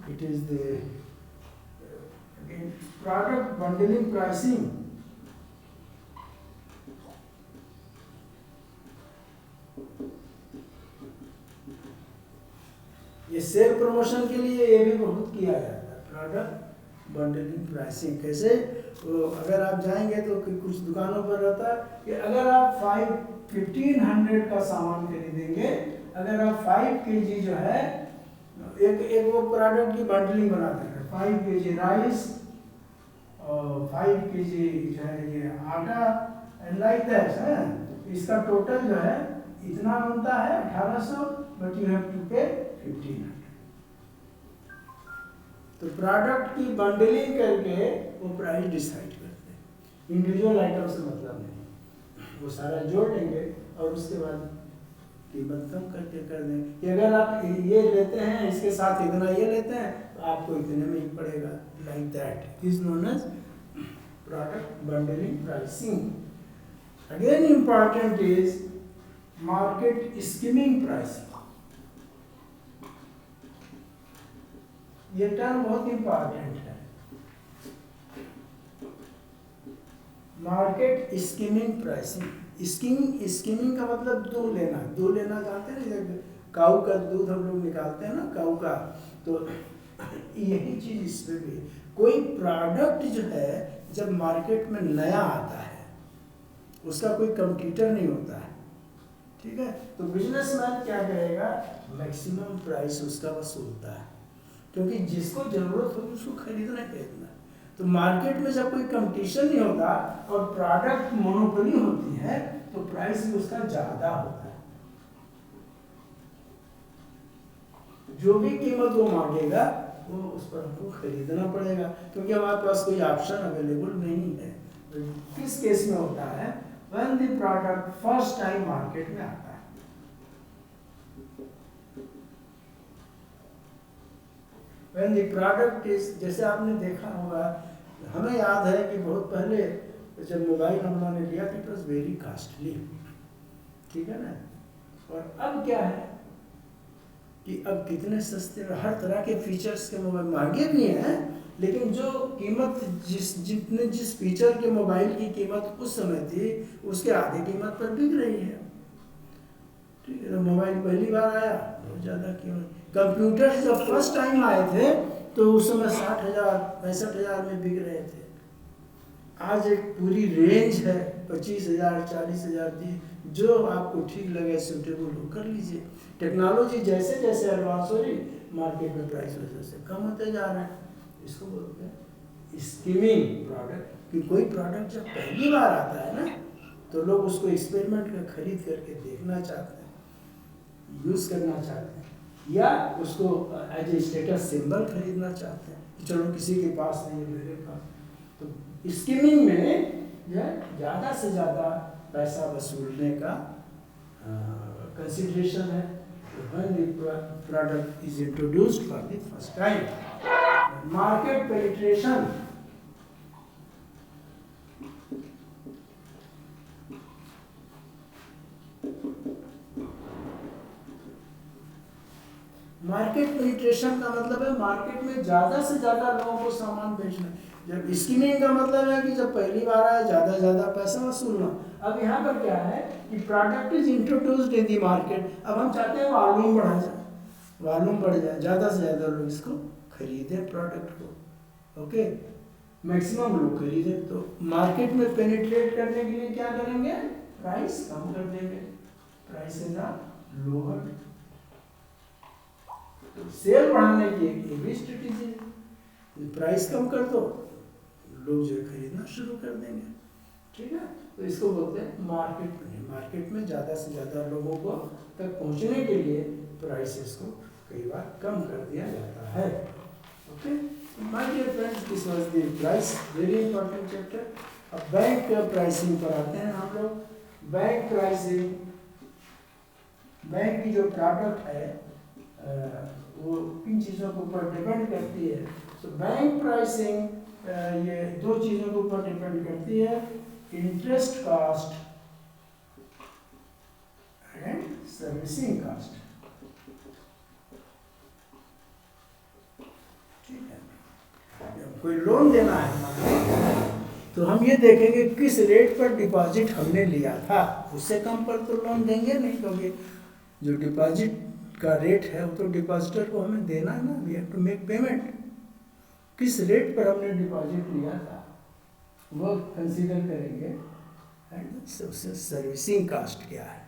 it is the product bundling pricing। ये सेल प्रमोशन के लिए ये भी बहुत किया जाता है, प्रोडक्ट बंडलिंग प्राइसिंग। कैसे, अगर आप जाएंगे तो कुछ दुकानों पर रहता है कि अगर आप 1500 का सामान खरीदेंगे, अगर आप 5 kg जो है एक वो प्रोडक्ट की बंडलिंग बनाते हैं, 5 kg राइस और 5 kg जो है ये आटा एंड लाइक दैट है, इसका टोटल जो है इतना बनता है 1800, बट यू हैव टू पे 1500। तो प्रोडक्ट की बंडलिंग करके वो प्राइस डिसाइड करते हैं, इंडिविजुअल आइटम से मतलब नहीं, वो सारा जोड़ लेंगे और उसके बाद कीमत कम करके कर देंगे कि अगर आप ये लेते हैं इसके साथ इतना ये लेते हैं तो आपको इतने में ही पड़ेगा, like that is known as product bundling pricing. Again important is market skimming pricing. ये टर्म बहुत इंपॉर्टेंट है, मार्केट स्कीमिंग प्राइसिंग। स्कीमिंग का मतलब दूध लेना, दूध लेना जानते हैं ना, काऊ का दूध हम लोग निकालते हैं ना काऊ का, तो यही चीज इसमें भी। कोई प्रोडक्ट जो है जब मार्केट में नया आता है उसका कोई कंपटीटर नहीं होता है, ठीक है, तो बिजनेसमैन क्या करेगा, मैक्सिमम प्राइस उसका वसूलता है, क्योंकि जिसको जरूरत होगी उसको खरीदना ही खरीदना। तो मार्केट में जब कोई कंपटीशन नहीं होता और प्रोडक्ट मोनोपोली होती है तो प्राइस भी उसका ज्यादा होता है। जो भी कीमत वो मांगेगा वो उस पर हमको खरीदना पड़ेगा, क्योंकि हमारे पास कोई ऑप्शन अवेलेबल नहीं है। तो किस केस में होता है, when the product first time market में आता है। When the product is, जैसे आपने देखा होगा, हमें याद है कि बहुत पहले जब मोबाइल हम लोगों ने लिया था इट वॉज वेरी कॉस्टली, ठीक है ना, और अब क्या है कि अब कितने सस्ते में हर तरह के फीचर्स के मोबाइल, महंगे भी हैं लेकिन जो कीमत जिस फीचर के मोबाइल की कीमत उस समय थी उसके आधे कीमत पर बिक रही है, ठीक है। तो मोबाइल पहली बार आया बहुत ज़्यादा कीमत, कंप्यूटर जब फर्स्ट टाइम आए थे तो उस समय 60,000 65,000 में बिक रहे थे। आज एक पूरी रेंज है 25,000 40,000 की, जो आपको ठीक लगे सूटेबल हो कर लीजिए। टेक्नोलॉजी जैसे जैसे एडवांस हो रही मार्केट में प्राइस वजह से कम होते जा रहे हैं। इसको बोलते हैं स्कीमिंग प्रोडक्ट। कि कोई प्रोडक्ट जब पहली बार आता है ना, तो लोग उसको एक्सपेरिमेंट का खरीद करके देखना चाहते हैं, यूज़ करना चाहते हैं, या उसको एज ए स्टेटस सिंबल खरीदना चाहते हैं कि चलो किसी के पास नहीं है मेरे पास। तो स्कीमिंग में जो है ज़्यादा से ज़्यादा पैसा वसूलने का कंसिडरेशन है। when the product is introduced for the first time, market penetration, market penetration का मतलब है मार्केट में ज़्यादा से ज़्यादा लोगों को सामान बेचना। जब स्कीमिंग का मतलब है कि जब पहली बार आए ज़्यादा से ज़्यादा पैसा वसूलना। अब यहाँ पर क्या है कि product is introduced in the market. अब हम चाहते हैं वॉल्यूम बढ़ा जाए, वॉल्यूम बढ़ जाए, ज़्यादा से ज़्यादा लोग इसको खरीदें प्रोडक्ट को। ओके, मैक्सिमम लोग खरीदें। तो मार्केट में पेनिट्रेट करने के लिए क्या करेंगे? प्राइस कम कर देंगे, प्राइस इज लोअर। तो सेल बढ़ाने की एक भी स्ट्रेटेजी है। प्राइस कम कर दो, लोग जो खरीदना शुरू कर देंगे। ठीक है, तो इसको बोलते हैं मार्केट में। मार्केट में ज़्यादा से ज़्यादा लोगों को तक पहुंचने के लिए प्राइसेस को कई बार कम कर दिया जाता है। Okay, my dear friends, this was the price, very important chapter. अब बैंक प्राइसिंग पर आते हैं हम लोग। बैंक प्राइसिंग, बैंक की जो प्रोडक्ट है वो किन चीज़ों के ऊपर डिपेंड करती है? तो बैंक प्राइसिंग ये दो चीज़ों के ऊपर डिपेंड करती है, interest cost and servicing cost. ठीक है, जब कोई लोन देना है तो हम ये देखेंगे किस रेट पर डिपॉजिट हमने लिया था, उससे कम पर तो लोन देंगे नहीं, क्योंकि जो डिपॉजिट का रेट है वो तो डिपॉजिटर को हमें देना है ना, we have to make payment. किस रेट पर हमने डिपॉजिट लिया था वो कंसीडर करेंगे, एंड सबसे सर्विसिंग कास्ट क्या है।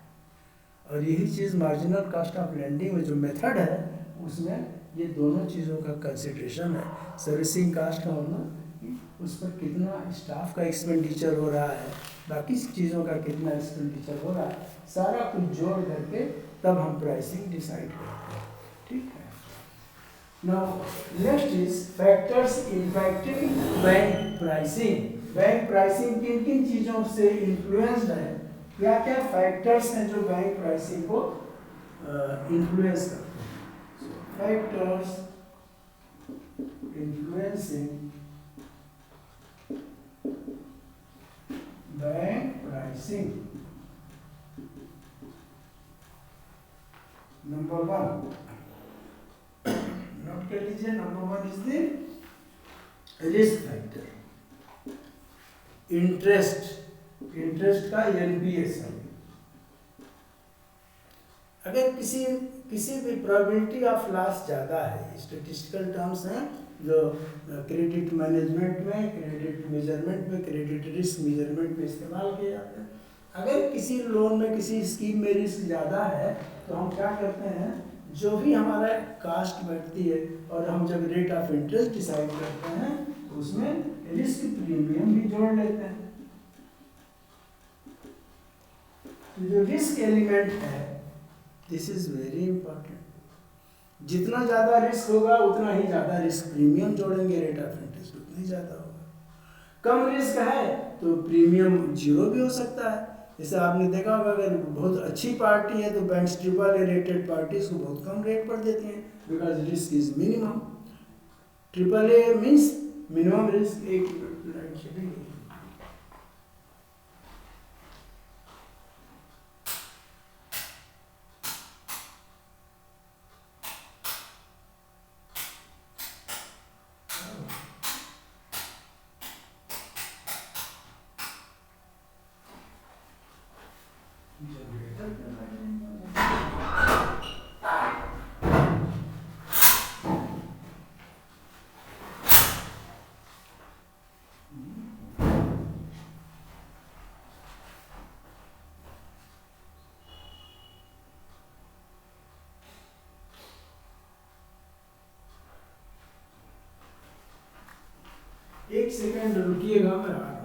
और यही चीज़ मार्जिनल कास्ट ऑफ लेंडिंग में जो मेथड है उसमें ये दोनों चीज़ों का कंसिडरेशन है। सर्विसिंग कास्ट का मतलब उस पर कितना स्टाफ का एक्सपेंडिचर हो रहा है, बाकी चीज़ों का कितना एक्सपेंडिचर हो रहा है, सारा कुछ जोड़ करके तब हम प्राइसिंग डिसाइड करते हैं। ठीक है, now next is factors impacting bank pricing. Bank pricing किन किन चीज़ों से इन्फ्लुएंस्ड है, क्या क्या फैक्टर्स हैं जो बैंक प्राइसिंग को इन्फ्लुएंस करते हैं? Factors influencing bank pricing. Number one, note कर लीजिए, number one is the risk factor, interest. Interest का एनपीएस है। अगर किसी भी प्रोबेबिलिटी ऑफ लॉस ज़्यादा है, स्टैटिस्टिकल टर्म्स हैं जो क्रेडिट मैनेजमेंट में, क्रेडिट मेजरमेंट में, क्रेडिट रिस्क मेजरमेंट में इस्तेमाल किए जाते हैं। अगर किसी लोन में, किसी स्कीम में रिस्क ज़्यादा है तो हम क्या करते हैं, जो भी हमारा कास्ट बैठती है और हम जब रेट ऑफ इंटरेस्ट डिसाइड करते हैं तो उसमें रिस्क प्रीमियम भी जोड़ लेते हैं। तो जो रिस्क एलिमेंट है, दिस इज वेरी इंपॉर्टेंट। जितना ज़्यादा रिस्क होगा उतना ही ज़्यादा रिस्क प्रीमियम जोड़ेंगे, रेट ऑफ इंटरेस्ट उतना ही ज़्यादा होगा। कम रिस्क है तो प्रीमियम जीरो भी हो सकता है। जैसे आपने देखा होगा, अगर बहुत अच्छी पार्टी है तो banks triple A rated parties को बहुत कम रेट पर देती हैं, because risk is minimum. Triple A means minimum risk. एक एक सेकंड रुकिएगा, मैं आ रहा हूँ।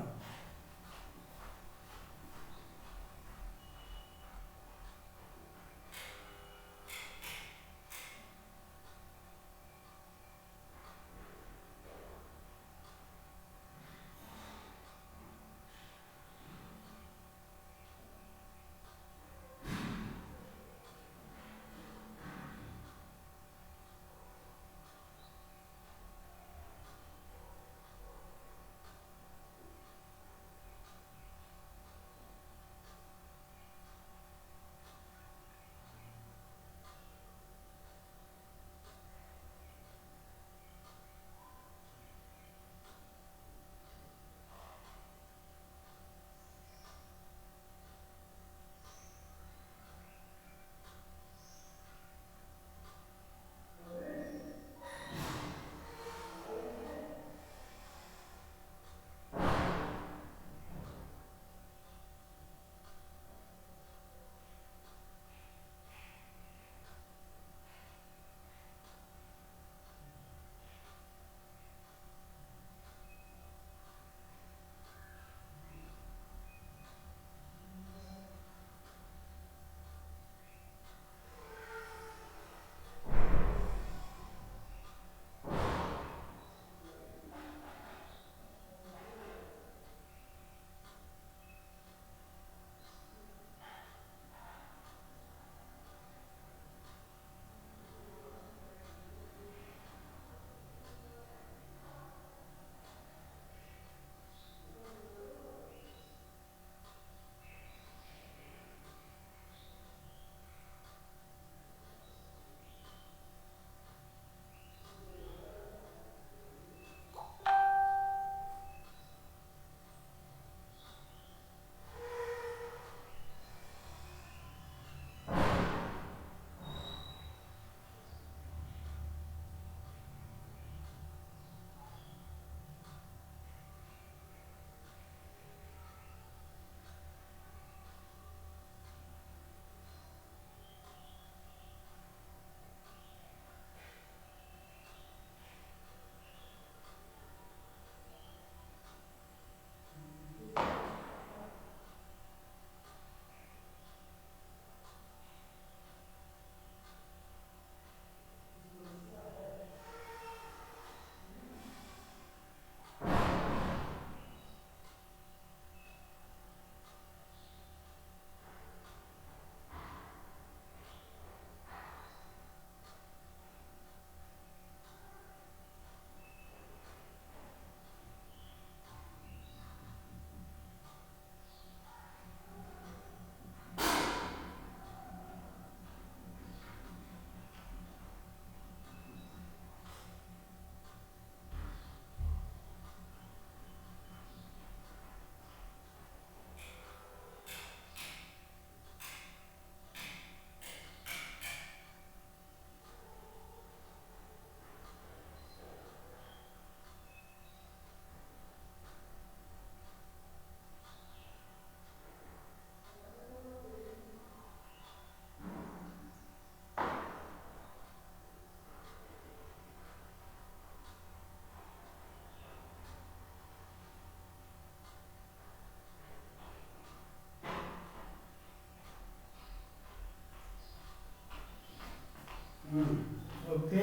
ओके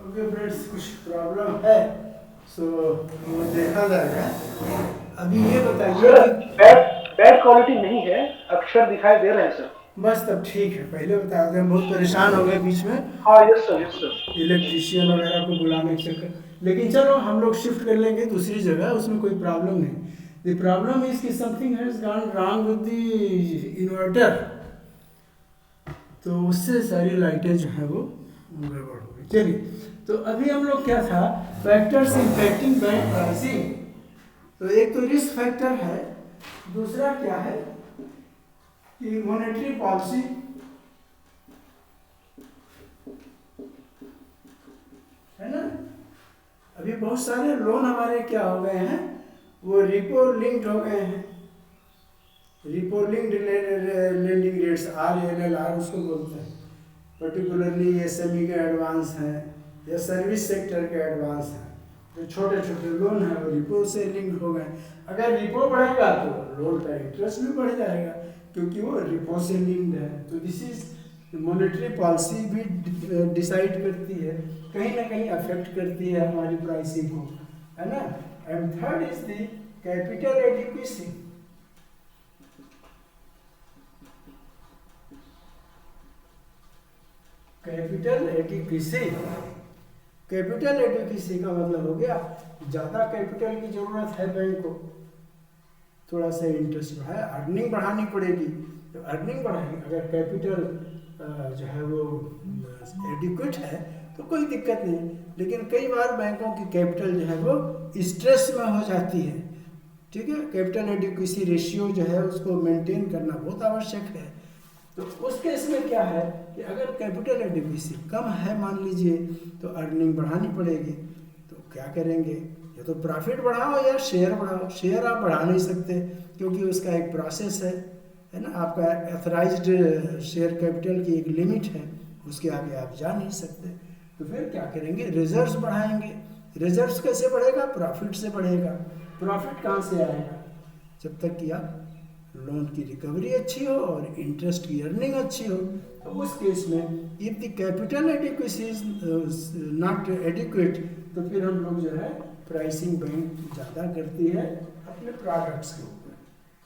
ओके फ्रेंड्स, कुछ प्रॉब्लम है सो वो देखा जाएगा। अभी ये बताइए सर कि बैड बैड क्वालिटी नहीं है, अक्षर दिखाई दे रहे हैं सर। बस तब ठीक है, पहले बता दें, हम बहुत परेशान हो गए बीच में हाँ yes sir, yes sir. Electrician वगैरह को बुलाने के चक्कर। लेकिन चलो हम लोग शिफ्ट कर लेंगे दूसरी जगह, उसमें कोई प्रॉब्लम नहीं। द प्रॉब्लम इज कि something has gone wrong with the inverter, तो उससे सारी लाइटें जो है वो गड़बड़ हो गई। चलिए, तो अभी हम लोग क्या था, फैक्टर्स इम्पैक्टिंग बैंक प्राइसिंग। तो एक तो रिस्क फैक्टर है, दूसरा क्या है कि मॉनेटरी पॉलिसी, है ना। अभी बहुत सारे लोन हमारे क्या हो गए हैं, वो रिपो लिंक्ड हो गए हैं। रिपोलिंग लेंडिंग रेट्स RLLR उसको बोलते हैं। पर्टिकुलरली SME के एडवांस हैं या सर्विस सेक्टर के एडवांस हैं, जो छोटे छोटे लोन हैं वो रिपो से लिंक हो गए। अगर रिपो बढ़ेगा तो लोन का इंटरेस्ट भी बढ़ जाएगा, क्योंकि वो रिपो से लिंक्ड है। तो दिस इज मॉनेटरी पॉलिसी भी डिसाइड करती है, कहीं ना कहीं अफेक्ट करती है हमारी प्राइसिंग को, है ना। And third is the capital adequacy. Capital adequacy, capital adequacy का मतलब हो गया ज़्यादा कैपिटल की ज़रूरत है बैंक को, थोड़ा सा इंटरेस्ट बढ़ाया, अर्निंग बढ़ानी पड़ेगी। तो अर्निंग बढ़ाएगी, अगर कैपिटल जो है वो एडिक्वेट है तो कोई दिक्कत नहीं। लेकिन कई बार बैंकों की कैपिटल जो है वो स्ट्रेस में हो जाती है, ठीक है। कैपिटल एडिक्वेसी रेशियो जो है उसको मेंटेन करना बहुत आवश्यक है। तो उस केस में क्या है कि अगर कैपिटल एडिक्वेसी कम है मान लीजिए, तो अर्निंग बढ़ानी पड़ेगी। तो क्या करेंगे, या तो प्रॉफिट बढ़ाओ या शेयर बढ़ाओ। शेयर आप बढ़ा नहीं सकते क्योंकि उसका एक प्रोसेस है ना। आपका एथराइज्ड शेयर कैपिटल की एक लिमिट है, उसके आगे आप जा नहीं सकते। तो फिर क्या करेंगे, रिजर्व्स बढ़ाएंगे। रिजर्व्स कैसे बढ़ेगा, प्रॉफिट से बढ़ेगा। प्रॉफिट कहाँ से आएगा, जब तक कि आप लोन की रिकवरी अच्छी हो और इंटरेस्ट की अर्निंग अच्छी हो। तो उस केस में if the capital adequacy is not adequate, तो फिर हम लोग जो है प्राइसिंग बैंक ज़्यादा करती है अपने प्रोडक्ट्स के ऊपर।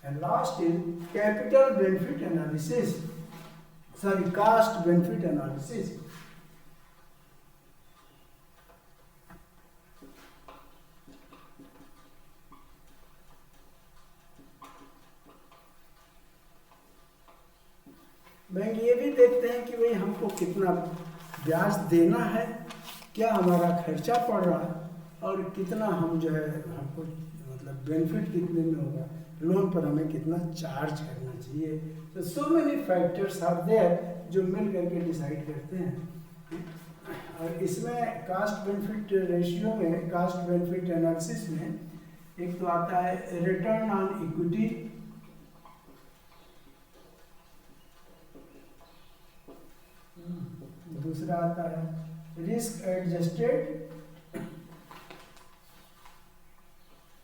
And last is capital benefit analysis, sorry cost benefit analysis. Bank ये भी देखते हैं कि भाई हमको कितना ब्याज देना है, क्या हमारा खर्चा पड़ रहा है, और कितना हम जो है हमको मतलब बेनिफिट कितने में होगा, लोन पर हमें कितना चार्ज करना चाहिए। तो so many factors are there जो मिल करके डिसाइड करते हैं। और इसमें कास्ट बेनिफिट रेशियो में, कास्ट बेनिफिट एनालिसिस में एक तो आता है रिटर्न ऑन इक्विटी, दूसरा आता है risk adjusted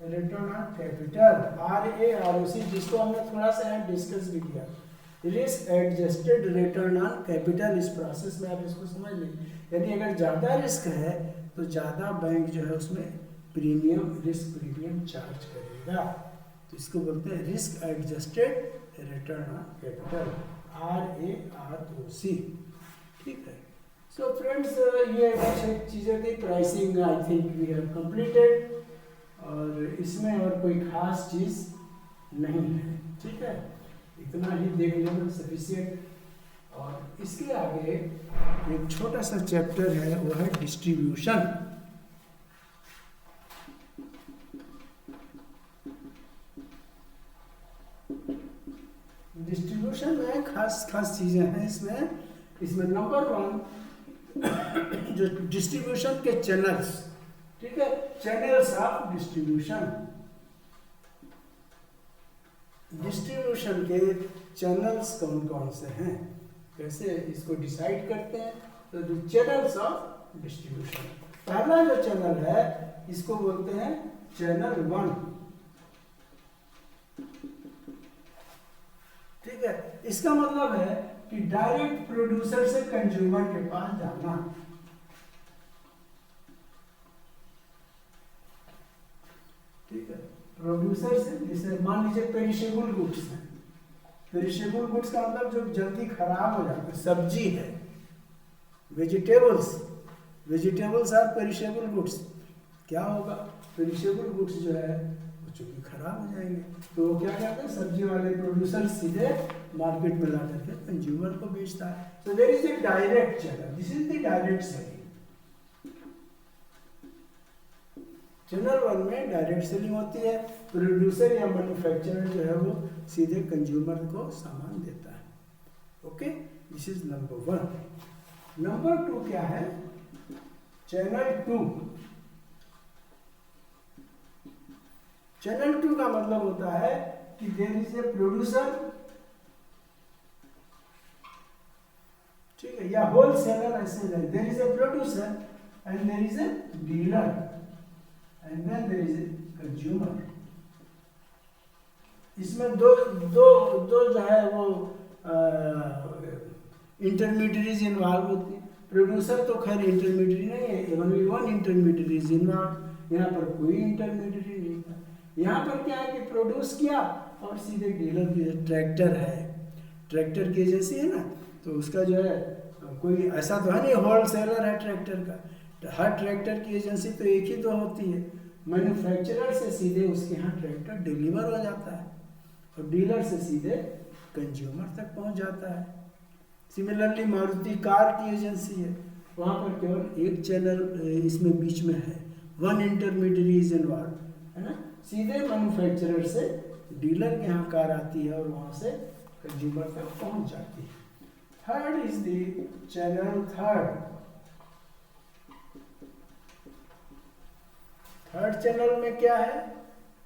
return on capital, RAROC, जिसको हमने थोड़ा सा डिस्कस भी किया। Risk adjusted return on capital, इस प्रोसेस में आप इसको समझ लें। यानी अगर ज़्यादा रिस्क है तो ज़्यादा बैंक जो है उसमें प्रीमियम, रिस्क प्रीमियम चार्ज करेगा। तो इसको बोलते हैं risk adjusted return on capital, RAROC, ठीक है। सो फ्रेंड्स, ये कुछ चीज़ें थी। Pricing I think we have completed, और इसमें और कोई खास चीज़ नहीं है, ठीक है। इतना ही देख लेना सफिशिएंट। और इसके आगे एक छोटा सा चैप्टर है, वो है डिस्ट्रीब्यूशन। डिस्ट्रीब्यूशन में खास खास चीज़ें हैं इसमें नंबर 1 जो डिस्ट्रीब्यूशन के चैनल्स, ठीक है, चैनल्स ऑफ डिस्ट्रीब्यूशन। डिस्ट्रीब्यूशन के चैनल्स कौन कौन से हैं, कैसे इसको डिसाइड करते हैं। तो द चैनल्स ऑफ डिस्ट्रीब्यूशन, पहला जो चैनल है इसको बोलते हैं चैनल 1, ठीक है। इसका मतलब है कि डायरेक्ट प्रोड्यूसर से कंज्यूमर के पास जाना, ठीक है। प्रोड्यूसर से, जैसे मान लीजिए पेरिशेबल गुड्स हैं। पेरिशेबल गुड्स का मतलब जो जल्दी खराब हो जाता है, सब्जी है, वेजिटेबल्स आर पेरिशेबल गुड्स। क्या होगा, पेरिशेबल गुड्स जो है वो चूंकि खराब हो जाएंगे, तो वो क्या करते हैं, सब्जी वाले प्रोड्यूसर सीधे मार्केट में ला करके कंज्यूमर को बेचता है। तो there is a direct channel, this is the direct selling. Channel 1 में डायरेक्ट सेलिंग होती है, प्रोड्यूसर या मैन्युफैक्चरर जो है वो सीधे कंज्यूमर को सामान देता है, okay. This is number 1। Number 2 क्या है, चैनल 2। चैनल 2 का मतलब होता है कि देयर इज ए प्रोड्यूसर, ठीक है, या होलसेलर, ऐसे there is a producer and there is a dealer and then there is a consumer. इसमें दो दो दो जो है वो इंटरमीडियरीज इन्वॉल्व होती है। प्रोड्यूसर तो खैर इंटरमीडियरी नहीं है, only one intermediary is involve. यहाँ पर कोई इंटरमीडियरी नहीं था। यहाँ पर क्या है कि प्रोड्यूस किया और सीधे डीलर की, ट्रैक्टर है, ट्रैक्टर की एजेंसी है ना, तो उसका जो है कोई ऐसा तो है नहीं होलसेलर है ट्रैक्टर का, हर ट्रैक्टर की एजेंसी तो एक ही तो होती है। मैन्युफैक्चरर से सीधे उसके यहाँ ट्रैक्टर डिलीवर हो जाता है और डीलर से सीधे कंज्यूमर तक पहुँच जाता है। सिमिलरली मारुति कार की एजेंसी है, वहाँ पर केवल एक चैनल इसमें बीच में है, वन इंटरमीडियरी इज इन्वॉल्व, है ना। सीधे मैन्युफैक्चरर से डीलर के यहाँ कार आती है और वहाँ से कंज्यूमर तक पहुँच जाती है। Third is the channel third channel में क्या है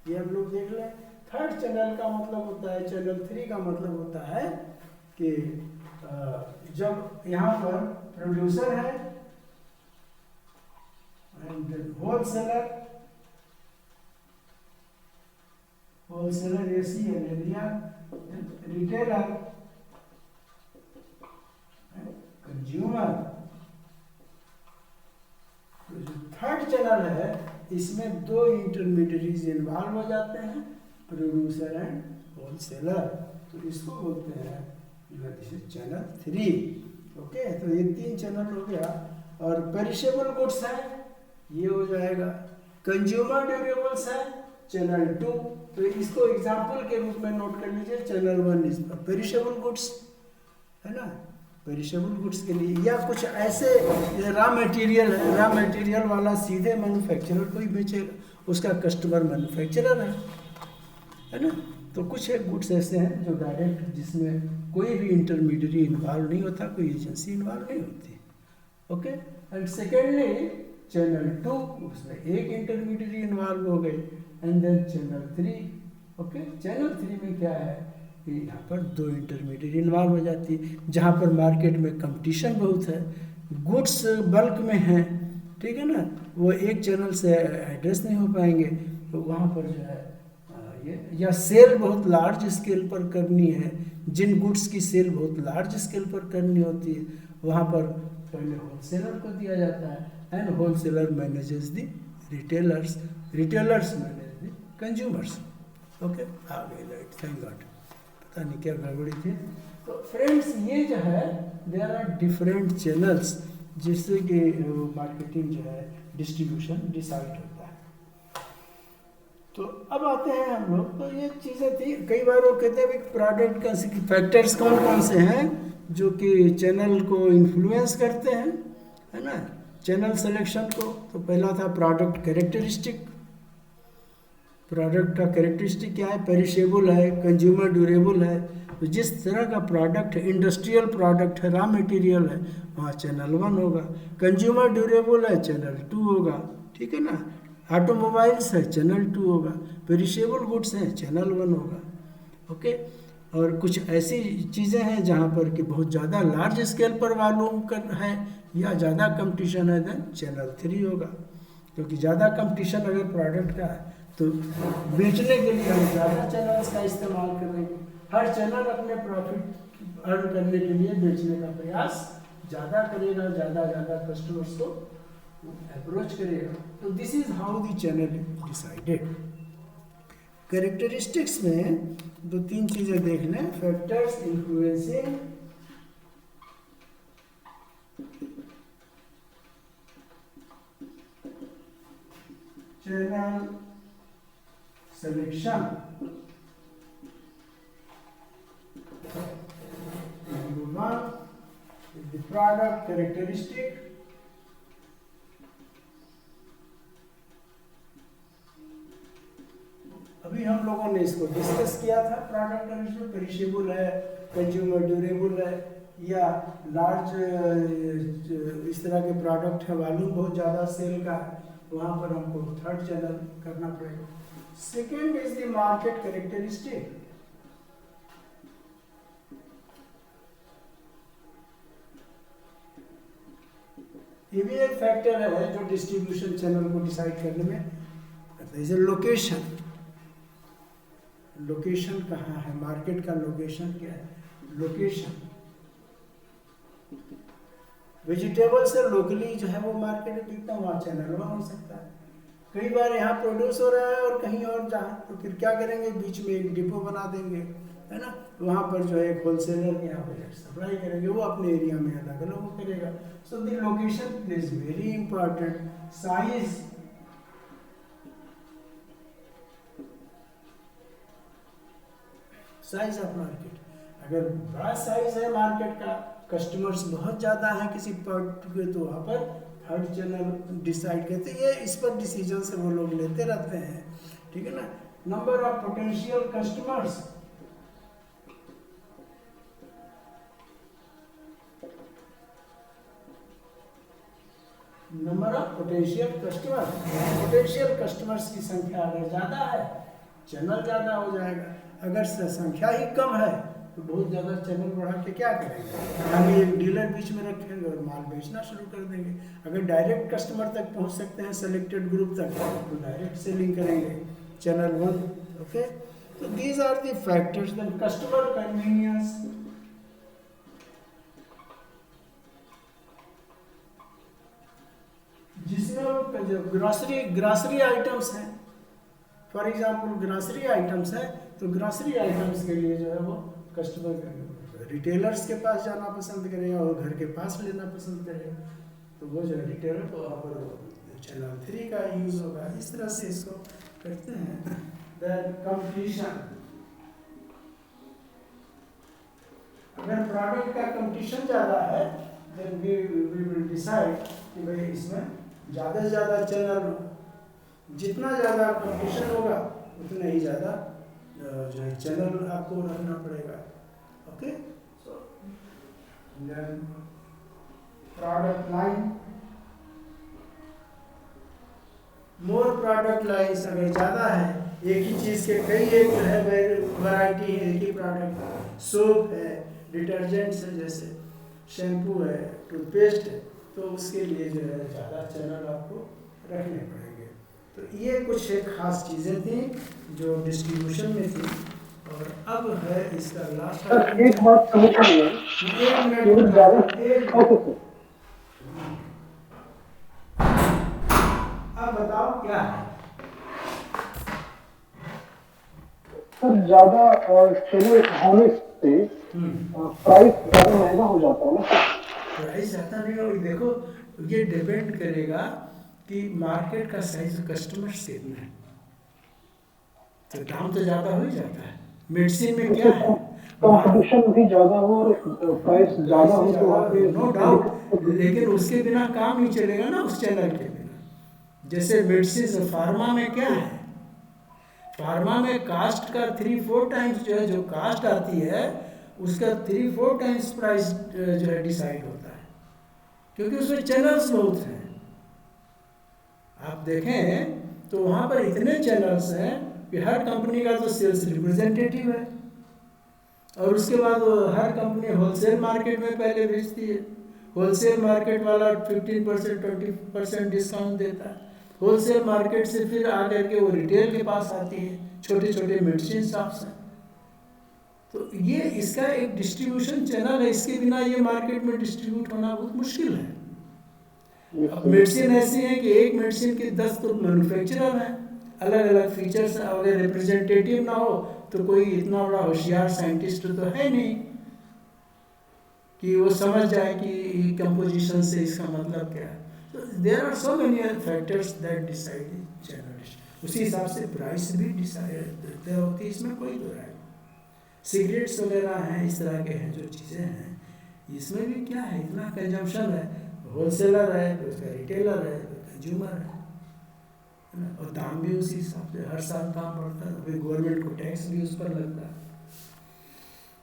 ये हम लोग देख लें। थर्ड चैनल का मतलब होता है, चैनल 3 का मतलब होता है कि जब यहाँ पर प्रोड्यूसर है and wholesaler AC area, retailer, consumer. तो जो थर्ड चैनल है इसमें दो इंटरमीडियरीज इन्वॉल्व हो जाते हैं, प्रोड्यूसर एंड होलसेलर, तो इसको बोलते हैं चैनल 3। ओके, तो ये 3 चैनल हो गया। और पेरिशेबल गुड्स है, ये हो जाएगा। कंज्यूमर ड्यूरेबल्स है चैनल 2, तो इसको एग्जाम्पल के रूप में नोट कर लीजिए। चैनल 1 इज पेरिशेबल गुड्स, है ना, पेरिशेबल गुड्स के लिए, या कुछ ऐसे रॉ मटेरियल है, रॉ मटेरियल वाला सीधे मैन्युफैक्चरर को ही बेचेगा, उसका कस्टमर मैन्युफैक्चरर है ना। तो कुछ एक गुड्स ऐसे हैं जो डायरेक्ट, जिसमें कोई भी इंटरमीडियरी इन्वॉल्व नहीं होता, कोई एजेंसी इन्वॉल्व नहीं होती। ओके, एंड सेकेंडली चैनल 2, उसमें एक इंटरमीडियरी इन्वॉल्व हो गई, and then channel 3। Okay, channel 3 में क्या है कि यहाँ पर दो इंटरमीडियरी इन्वॉल्व हो जाती है, जहाँ पर मार्केट में कंपटीशन बहुत है, गुड्स बल्क में है, ठीक है ना, वो एक चैनल से एड्रेस नहीं हो पाएंगे, तो वहाँ पर जो है ये, या सेल बहुत लार्ज स्केल पर करनी है, जिन गुड्स की सेल बहुत लार्ज स्केल पर करनी होती है, वहाँ पर पहले होलसेलर को दिया जाता है, and wholesaler manages the retailers, retailers manage the consumers. Okay, आ गई लाइट, थैंक गॉड, पता नहीं क्या गड़बड़ी थी। तो फ्रेंड्स, ये जो है देयर आर डिफरेंट चैनल्स जिससे कि मार्केटिंग जो है, डिस्ट्रीब्यूशन डिसाइड होता है। तो अब आते हैं हम लोग, तो ये चीज़ें थी। कई बार वो कहते हैं कि प्रोडक्ट का फैक्टर्स कौन कौन से हैं जो कि चैनल को इन्फ्लुएंस करते हैं, है ना, चैनल सिलेक्शन को। तो पहला था प्रोडक्ट कैरेक्टरिस्टिक। प्रोडक्ट का कैरेक्टरिस्टिक क्या है, पेरिशेबल है, कंज्यूमर ड्यूरेबल है। तो जिस तरह का प्रोडक्ट है, इंडस्ट्रियल प्रोडक्ट है, रॉ मटेरियल है, वहाँ चैनल 1 होगा। कंज्यूमर ड्यूरेबल है, चैनल 2 होगा, ठीक है ना। ऑटोमोबाइल्स है, चैनल 2 होगा। पेरिशेबल गुड्स हैं, चैनल 1 होगा। ओके, और कुछ ऐसी चीज़ें हैं जहाँ पर कि बहुत ज़्यादा लार्ज स्केल पर वॉल्यूम कर है या ज़्यादा कंपटीशन है, देन चैनल 3 होगा। क्योंकि ज़्यादा कंपटीशन अगर प्रोडक्ट का है तो बेचने के लिए हम ज़्यादा चैनल्स का इस्तेमाल करेंगे। हर चैनल अपने प्रॉफिट अर्न करने के लिए बेचने का प्रयास ज़्यादा करेगा, ज़्यादा कस्टमर्स को अप्रोच करेगा। तो this is how the channel is decided. Characteristics में 2-3 चीज़ें देख लें। Factors influencing channel selection. Number 1 is the product characteristic. अभी हम लोगों ने इसको डिस्कस किया था। प्रोडक्ट कैरेक्टरिस्टिक पेरिशेबल है, कंज्यूमर ड्यूरेबल है, या लार्ज इस तरह के प्रोडक्ट है, वॉल्यूम बहुत ज़्यादा सेल का है, वहाँ पर हमको थर्ड चैनल करना पड़ेगा। Second is the market characteristic. ये भी एक फैक्टर है जो डिस्ट्रीब्यूशन चैनल को डिसाइड करने में करता है। जैसे लोकेशन, लोकेशन कहाँ है, मार्केट का लोकेशन क्या है, लोकेशन वेजिटेबल से लोकली जो है वो मार्केट में बिकता, वहाँ चैनल वहाँ हो सकता है। कई बार यहाँ प्रोड्यूस हो रहा है और कहीं और जहाँ, तो फिर क्या करेंगे, बीच में एक डिपो बना देंगे, है ना, वहाँ पर जो है एक होलसेलर यहाँ पर सप्लाई करेंगे, वो अपने एरिया में अलग अलग वो करेगा। So the location is very important. Size, size of market, अगर बड़ा साइज है मार्केट का, कस्टमर्स बहुत ज़्यादा हैं किसी पर्टिकुलर, तो वहाँ पर थर्ड चैनल डिसाइड करते हैं। ये इस पर डिसीजन से वो लोग लेते रहते हैं, ठीक है ना। Number of potential customers, number of potential customer, potential customers की संख्या अगर ज़्यादा है चैनल ज़्यादा हो जाएगा, अगर संख्या ही कम है तो बहुत ज़्यादा चैनल बढ़ा के क्या करेंगे, आगे एक डीलर बीच में रखेंगे और माल बेचना शुरू कर देंगे। अगर डायरेक्ट कस्टमर तक पहुंच सकते हैं सेलेक्टेड ग्रुप तक, तो डायरेक्ट सेलिंग करेंगे, चैनल 1। ओके, तो these are the factors. Then customer convenience, जिसमें वो जो ग्रासरी आइटम्स हैं, फॉर एग्जाम्पल ग्रासरी आइटम्स है, तो ग्रासरी आइटम्स के लिए जो है वो कस्टमर रिटेलर्स के पास जाना पसंद करेगा और घर के पास लेना पसंद करेगा, तो वो जो रिटेलर तो वहाँ पर चैनल 3 का यूज़ होगा। इस तरह से इसको करते हैं। देन कंपटीशन, अगर प्रोडक्ट का कंपटीशन ज़्यादा है देन वी विल डिसाइड कि भाई इसमें ज़्यादा से ज़्यादा चैनल, जितना ज़्यादा कंपटीशन होगा उतना ही ज़्यादा जो है चैनल आपको रखना पड़ेगा। Okay, so then product line, more product lines अगर ज़्यादा है, एक ही चीज़ के कई एक जो है वैरायटी है, एक ही प्रोडक्ट, सोप है, डिटर्जेंट्स है, जैसे शैम्पू है, टूथपेस्ट है, तो उसके लिए जो है ज़्यादा चैनल आपको रखने पड़ेंगे। तो ये कुछ एक ख़ास चीज़ें थी जो डिस्ट्रीब्यूशन में थी। और अब है इसका लास्ट, एक बात समझ नहीं आई, एक मिनट, अब बताओ क्या है सर। ज्यादा चैनल होने से प्राइस ज्यादा महंगा हो जाता है ना। प्राइस ज़्यादा नहीं होगी, देखो ये डिपेंड करेगा कि मार्केट का साइज, कस्टमर्स कितने हैं, तो दाम तो ज़्यादा हो ही जाता है। मेडिसिन में क्या है, कंपटीशन भी ज्यादा हो और प्राइस ज्यादा हो तो वहाँ पे नो डाउट, लेकिन उसके बिना काम नहीं चलेगा ना, उस चैनल के बिना। जैसे मेडिसिन, फार्मा में क्या है, फार्मा में कास्ट का 3-4 टाइम्स जो है, जो कास्ट आती है उसका 3-4 टाइम्स प्राइस जो है डिसाइड होता है, क्योंकि उसमें चैनल्स बहुत हैं। आप देखें तो वहाँ पर इतने चैनल्स हैं कि हर कंपनी का तो सेल्स रिप्रेजेंटेटिव है, और उसके बाद हर कंपनी होलसेल मार्केट में पहले बेचती है, होलसेल मार्केट वाला 15% 20% डिस्काउंट देता है, होलसेल मार्केट से फिर आकर के वो रिटेल के पास आती है, छोटे छोटे मेडिसिन शॉप्स हैं। तो ये इसका एक डिस्ट्रीब्यूशन चैनल है, इसके बिना ये मार्केट में डिस्ट्रीब्यूट होना बहुत मुश्किल है। अब मेडिसिन ऐसी है कि एक मेडिसिन के 10 तो मैन्युफैक्चरर हैं, अलग अलग फीचर्स, अगर रिप्रेजेंटेटिव ना हो तो कोई इतना बड़ा होशियार साइंटिस्ट तो है नहीं कि वो समझ जाए कि कंपोजिशन से इसका मतलब क्या है। तो there are so many factors that decide channel. उसी हिसाब से प्राइस भी डिसाइड होती है, इसमें कोई दो राय। सिगरेट्स वगैरह हैं, इस तरह के हैं जो चीज़ें हैं, इसमें भी क्या है, इतना कंजम्पशन है, होलसेलर है तो उसका रिटेलर है तो कंज्यूमर है ना, और दाम भी उसी हिसाब से हर साल दाम बढ़ता है, फिर गवर्नमेंट को टैक्स भी उस पर लगता है।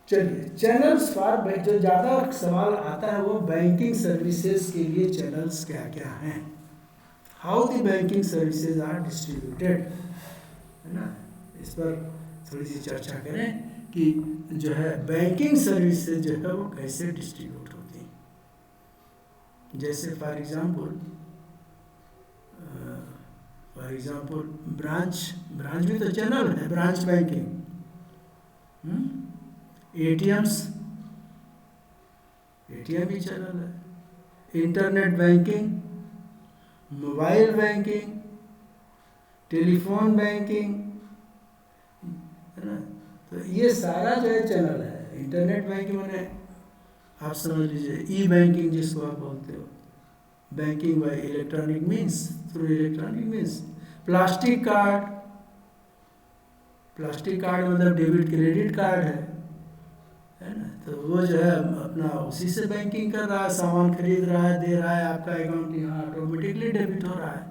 चलिए, चैनल्स फॉर, जो ज़्यादा सवाल आता है वो बैंकिंग सर्विसेज के लिए चैनल्स क्या क्या हैं, how the banking services are distributed, है ना, इस पर थोड़ी सी चर्चा करें कि जो है बैंकिंग सर्विसेज जो है वो कैसे डिस्ट्रीब्यूट होती हैं। जैसे फॉर एग्जाम्पल ब्रांच ब्रांच भी तो चैनल है, ब्रांच बैंकिंग, एटीएम्स, एटीएम भी चैनल है, internet banking, mobile banking, telephone banking, है ना। तो ये सारा जो है चैनल है। इंटरनेट बैंकिंग मैंने आप समझ लीजिए ई बैंकिंग जिसको आप बोलते हो, banking bye electronic means, through electronic means. Plastic card, plastic card मतलब डेबिट क्रेडिट कार्ड है ना। तो वो जो है अपना उसी से बैंकिंग कर रहा है, सामान खरीद रहा है, दे रहा है, आपका अकाउंट यहाँ ऑटोमेटिकली डेबिट हो रहा है,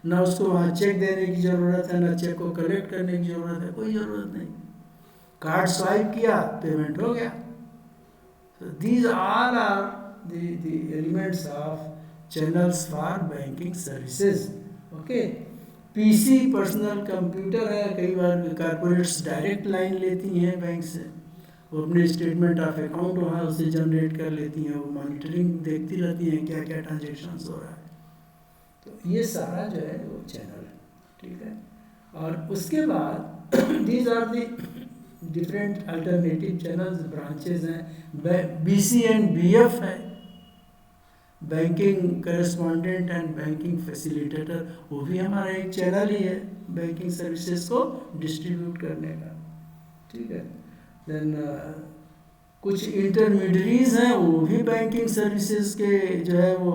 ना उसको वहाँ चेक देने की ज़रूरत है, ना चेक को कलेक्ट करने की ज़रूरत है, कोई ज़रूरत नहीं। कार्ड स्वाइप किया, पेमेंट हो गया। So these all are the elements of channels for banking services. Okay. PC personal computer है, कई बार कॉर्पोरेट्स डायरेक्ट लाइन लेती हैं बैंक से, वो अपने स्टेटमेंट ऑफ अकाउंट वहाँ उससे जनरेट कर लेती हैं, वो मॉनिटरिंग देखती रहती हैं क्या क्या ट्रांजेक्शन्स हो रहा है। तो ये सारा जो है वो चैनल है, ठीक है। और उसके बाद these are the different alternative channels, branches हैं। बीसी एंड बीएफ है, banking correspondent and banking facilitator, वो भी हमारा एक चैनल ही है बैंकिंग सर्विसेज को डिस्ट्रीब्यूट करने का, ठीक है। देन कुछ इंटरमीडियरीज हैं, वो भी बैंकिंग सर्विसेज के जो है वो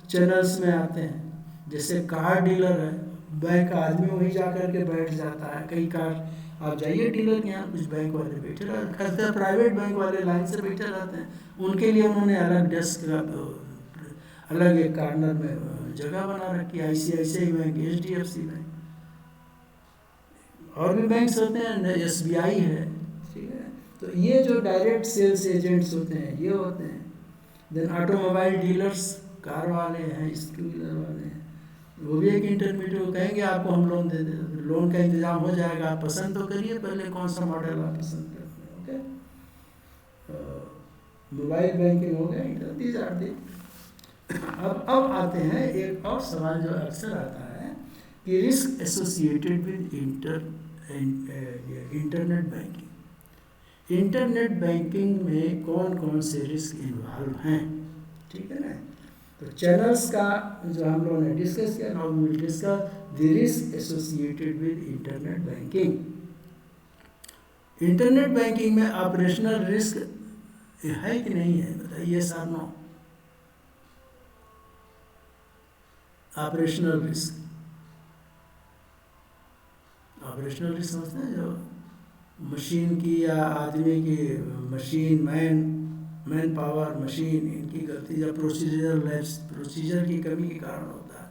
चैनल्स में आते हैं। जैसे कार डीलर है, बैंक आदमी वहीं जा कर के बैठ जाता है। कई कार आप जाइए डीलर के यहाँ, कुछ बैंक वाले बैठे रहते, खासकर प्राइवेट बैंक वाले लाइन से बैठे रहते हैं, उनके लिए उन्होंने अलग डेस्क का अलग एक कार्नर में जगह बना रखी है। ICICI बैंक, HDFC बैंक, और भी बैंक्स होते हैं, SBI है, ठीक है। तो ये जो डायरेक्ट सेल्स एजेंट्स होते हैं ये होते हैं। देन ऑटोमोबाइल डीलर्स, कार वाले हैं, टू व्हीलर वाले हैं, वो भी एक इंटरमीडिएट, कहेंगे आपको हम लोन दे दें, लोन का इंतजाम हो जाएगा, आप पसंद तो करिए पहले कौन सा मॉडल आप पसंद करते हैं। ओके, मोबाइल बैंकिंग हो गया, दीज आर दी। अब आते हैं एक और सवाल जो अक्सर आता है कि risk associated with internet banking. Internet banking में कौन कौन से रिस्क इन्वॉल्व हैं, ठीक है ना। तो चैनल्स का जो हम लोगों ने डिस्कस किया, now we will discuss the risk associated with internet banking. Internet banking में ऑपरेशनल रिस्क है कि नहीं है, बताइए sir. No, operational risk, operational risk समझते हैं, जो मशीन की या आदमी की, मशीन मैन पावर, मशीन इनकी गलती या प्रोसीजर की कमी के कारण होता है,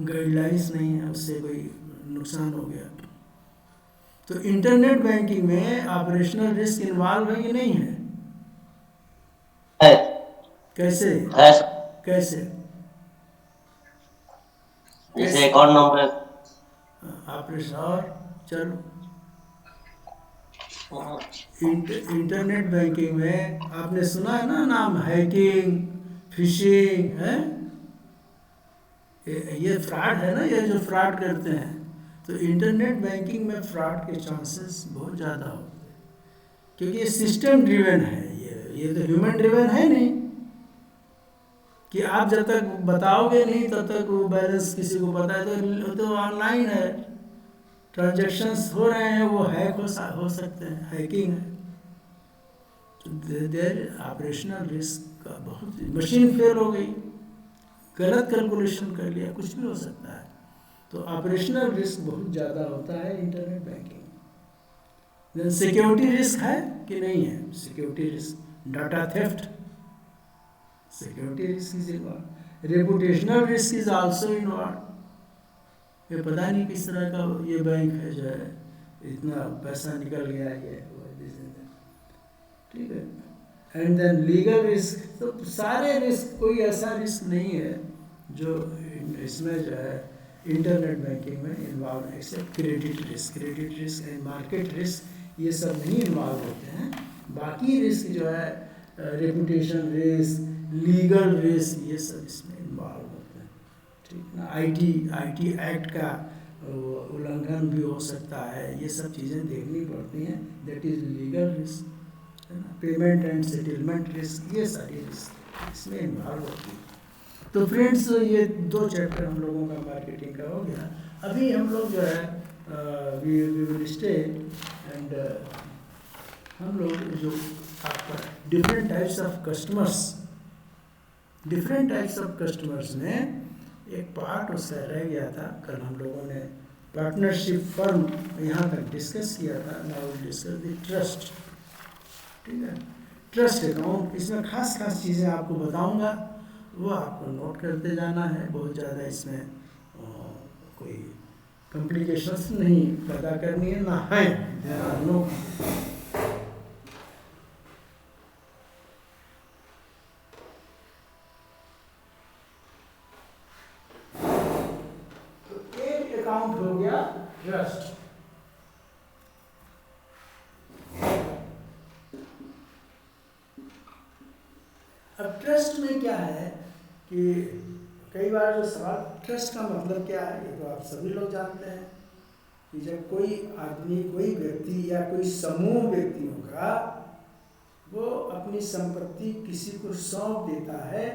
गाइडलाइंस नहीं है, उससे कोई नुकसान हो गया। तो इंटरनेट बैंकिंग में ऑपरेशनल रिस्क इन्वॉल्व है कि नहीं है? है। कैसे है। कैसे जैसे अकाउंट नंबर, ऑपरेशन, और चलो इंटरनेट बैंकिंग में आपने सुना है ना नाम, हैकिंग, फिशिंग है, ये फ्रॉड है ना, ये जो फ्रॉड करते हैं। तो इंटरनेट बैंकिंग में फ्रॉड के चांसेस बहुत ज़्यादा होते हैं, क्योंकि ये सिस्टम ड्रिवन है, ये तो ह्यूमन ड्रिवन है नहीं कि आप जब तक बताओगे नहीं तब तक वो बैलेंस किसी को पता है, तो ऑनलाइन है, ट्रांजैक्शंस हो रहे हैं, वो हैक हो सकते हैं, हैकिंग है। तो देयर ऑपरेशनल रिस्क का बहुत, मशीन फेल हो गई, गलत कैलकुलेशन कर लिया, कुछ भी हो सकता है। तो ऑपरेशनल रिस्क बहुत ज़्यादा होता है इंटरनेट बैंकिंग। सिक्योरिटी रिस्क है कि नहीं है? Security risk, data theft, security risk is involve. Reputational risk is also involve, ये पता नहीं किस तरह का ये बैंक है जो है इतना पैसा निकल गया, ये ठीक है। एंड देन लीगल रिस्क, तो सारे रिस्क, कोई ऐसा रिस्क नहीं है जो इसमें जो है इंटरनेट बैंकिंग में इन्वॉल्व है, except credit risk and market risk, ये सब नहीं इन्वॉल्व होते हैं। बाकी रिस्क जो है रेपुटेशन रिस्क, लीगल रिस्क, ये सब इसमें इन्वॉल्व होते हैं, ठीक ना। आईटी एक्ट का उल्लंघन भी हो सकता है, ये सब चीज़ें देखनी पड़ती हैं, दैट इज लीगल रिस्क, है ना। पेमेंट एंड सेटलमेंट रिस्क, ये सारी रिस्क इसमें इन्वॉल्व होती है। तो फ्रेंड्स, ये 2 चैप्टर हम लोगों का मार्केटिंग का हो गया। अभी हम लोग जो है वी विल स्टे एंड हम लोग जो आपका डिफरेंट टाइप्स ऑफ कस्टमर्स में एक पार्ट उसका रह गया था। कल हम लोगों ने पार्टनरशिप फर्म यहाँ तक डिस्कस किया था। नाउ डिस्कस द ट्रस्ट, ठीक है। ट्रस्ट अकाउंट, इसमें खास चीज़ें आपको बताऊंगा, वो आपको नोट करते जाना है। बहुत ज़्यादा इसमें कोई कॉम्प्लिकेशंस नहीं पैदा करनी है, ना है, देयर आर नो। तो एक अकाउंट हो गया ट्रस्ट। अब ट्रस्ट में क्या है कि कई बार जो सवाल, ट्रस्ट का मतलब क्या है, ये तो आप सभी लोग जानते हैं कि जब कोई आदमी, कोई व्यक्ति या कोई समूह व्यक्तियों का वो अपनी संपत्ति किसी को सौंप देता है,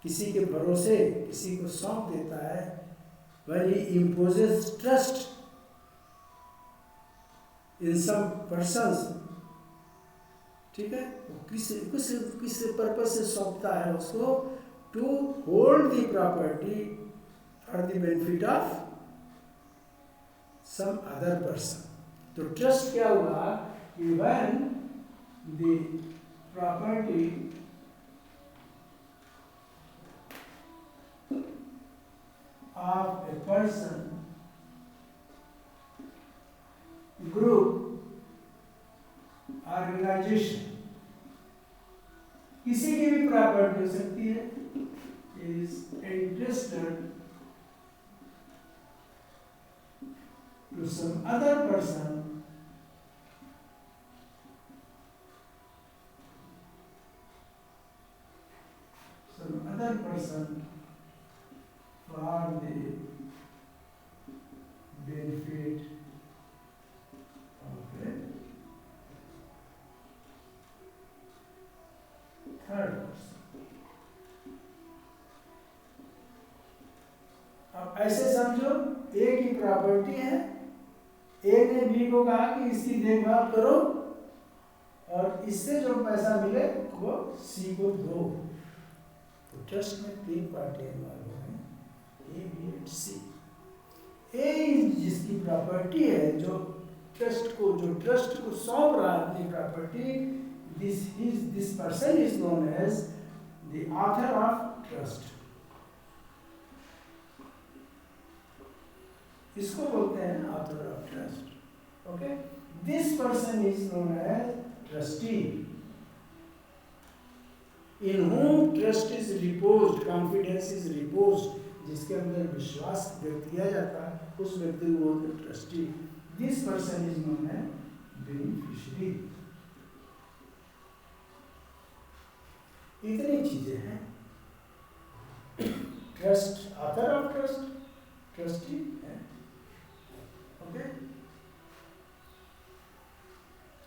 किसी के भरोसे किसी को सौंप देता है, when he imposes trust in some persons, ठीक है, किस पर्पज से सौंपता है उसको, to hold the property for the benefit of some other person. तो ट्रस्ट क्या हुआ कि when the property of a person, group, organisation, किसी की भी प्रॉपर्टी हो सकती है, is interested to some other person for the benefit of a third person। अब ऐसे समझो, ए की प्रॉपर्टी है, ए ने बी को कहा कि इसकी देखभाल करो और इससे जो पैसा मिले वो सी को दो। तो ट्रस्ट में 3 पार्टियां इन्वॉल्व हैं, ए, बी एंड सी। ए जिसकी प्रॉपर्टी है, जो ट्रस्ट को सौंप रहा है अपनी property, this person is known as the author of trust. इसको बोलते हैं author of trust. Okay, this person is known as trustee, in whom trust is reposed, confidence is reposed, जिसके अंदर विश्वास व्यक्त किया जाता है, उस व्यक्ति को बोलते हैं trustee. This person is known as beneficiary. इतनी चीजें हैं। Trust, author of trust, trustee है। ओके,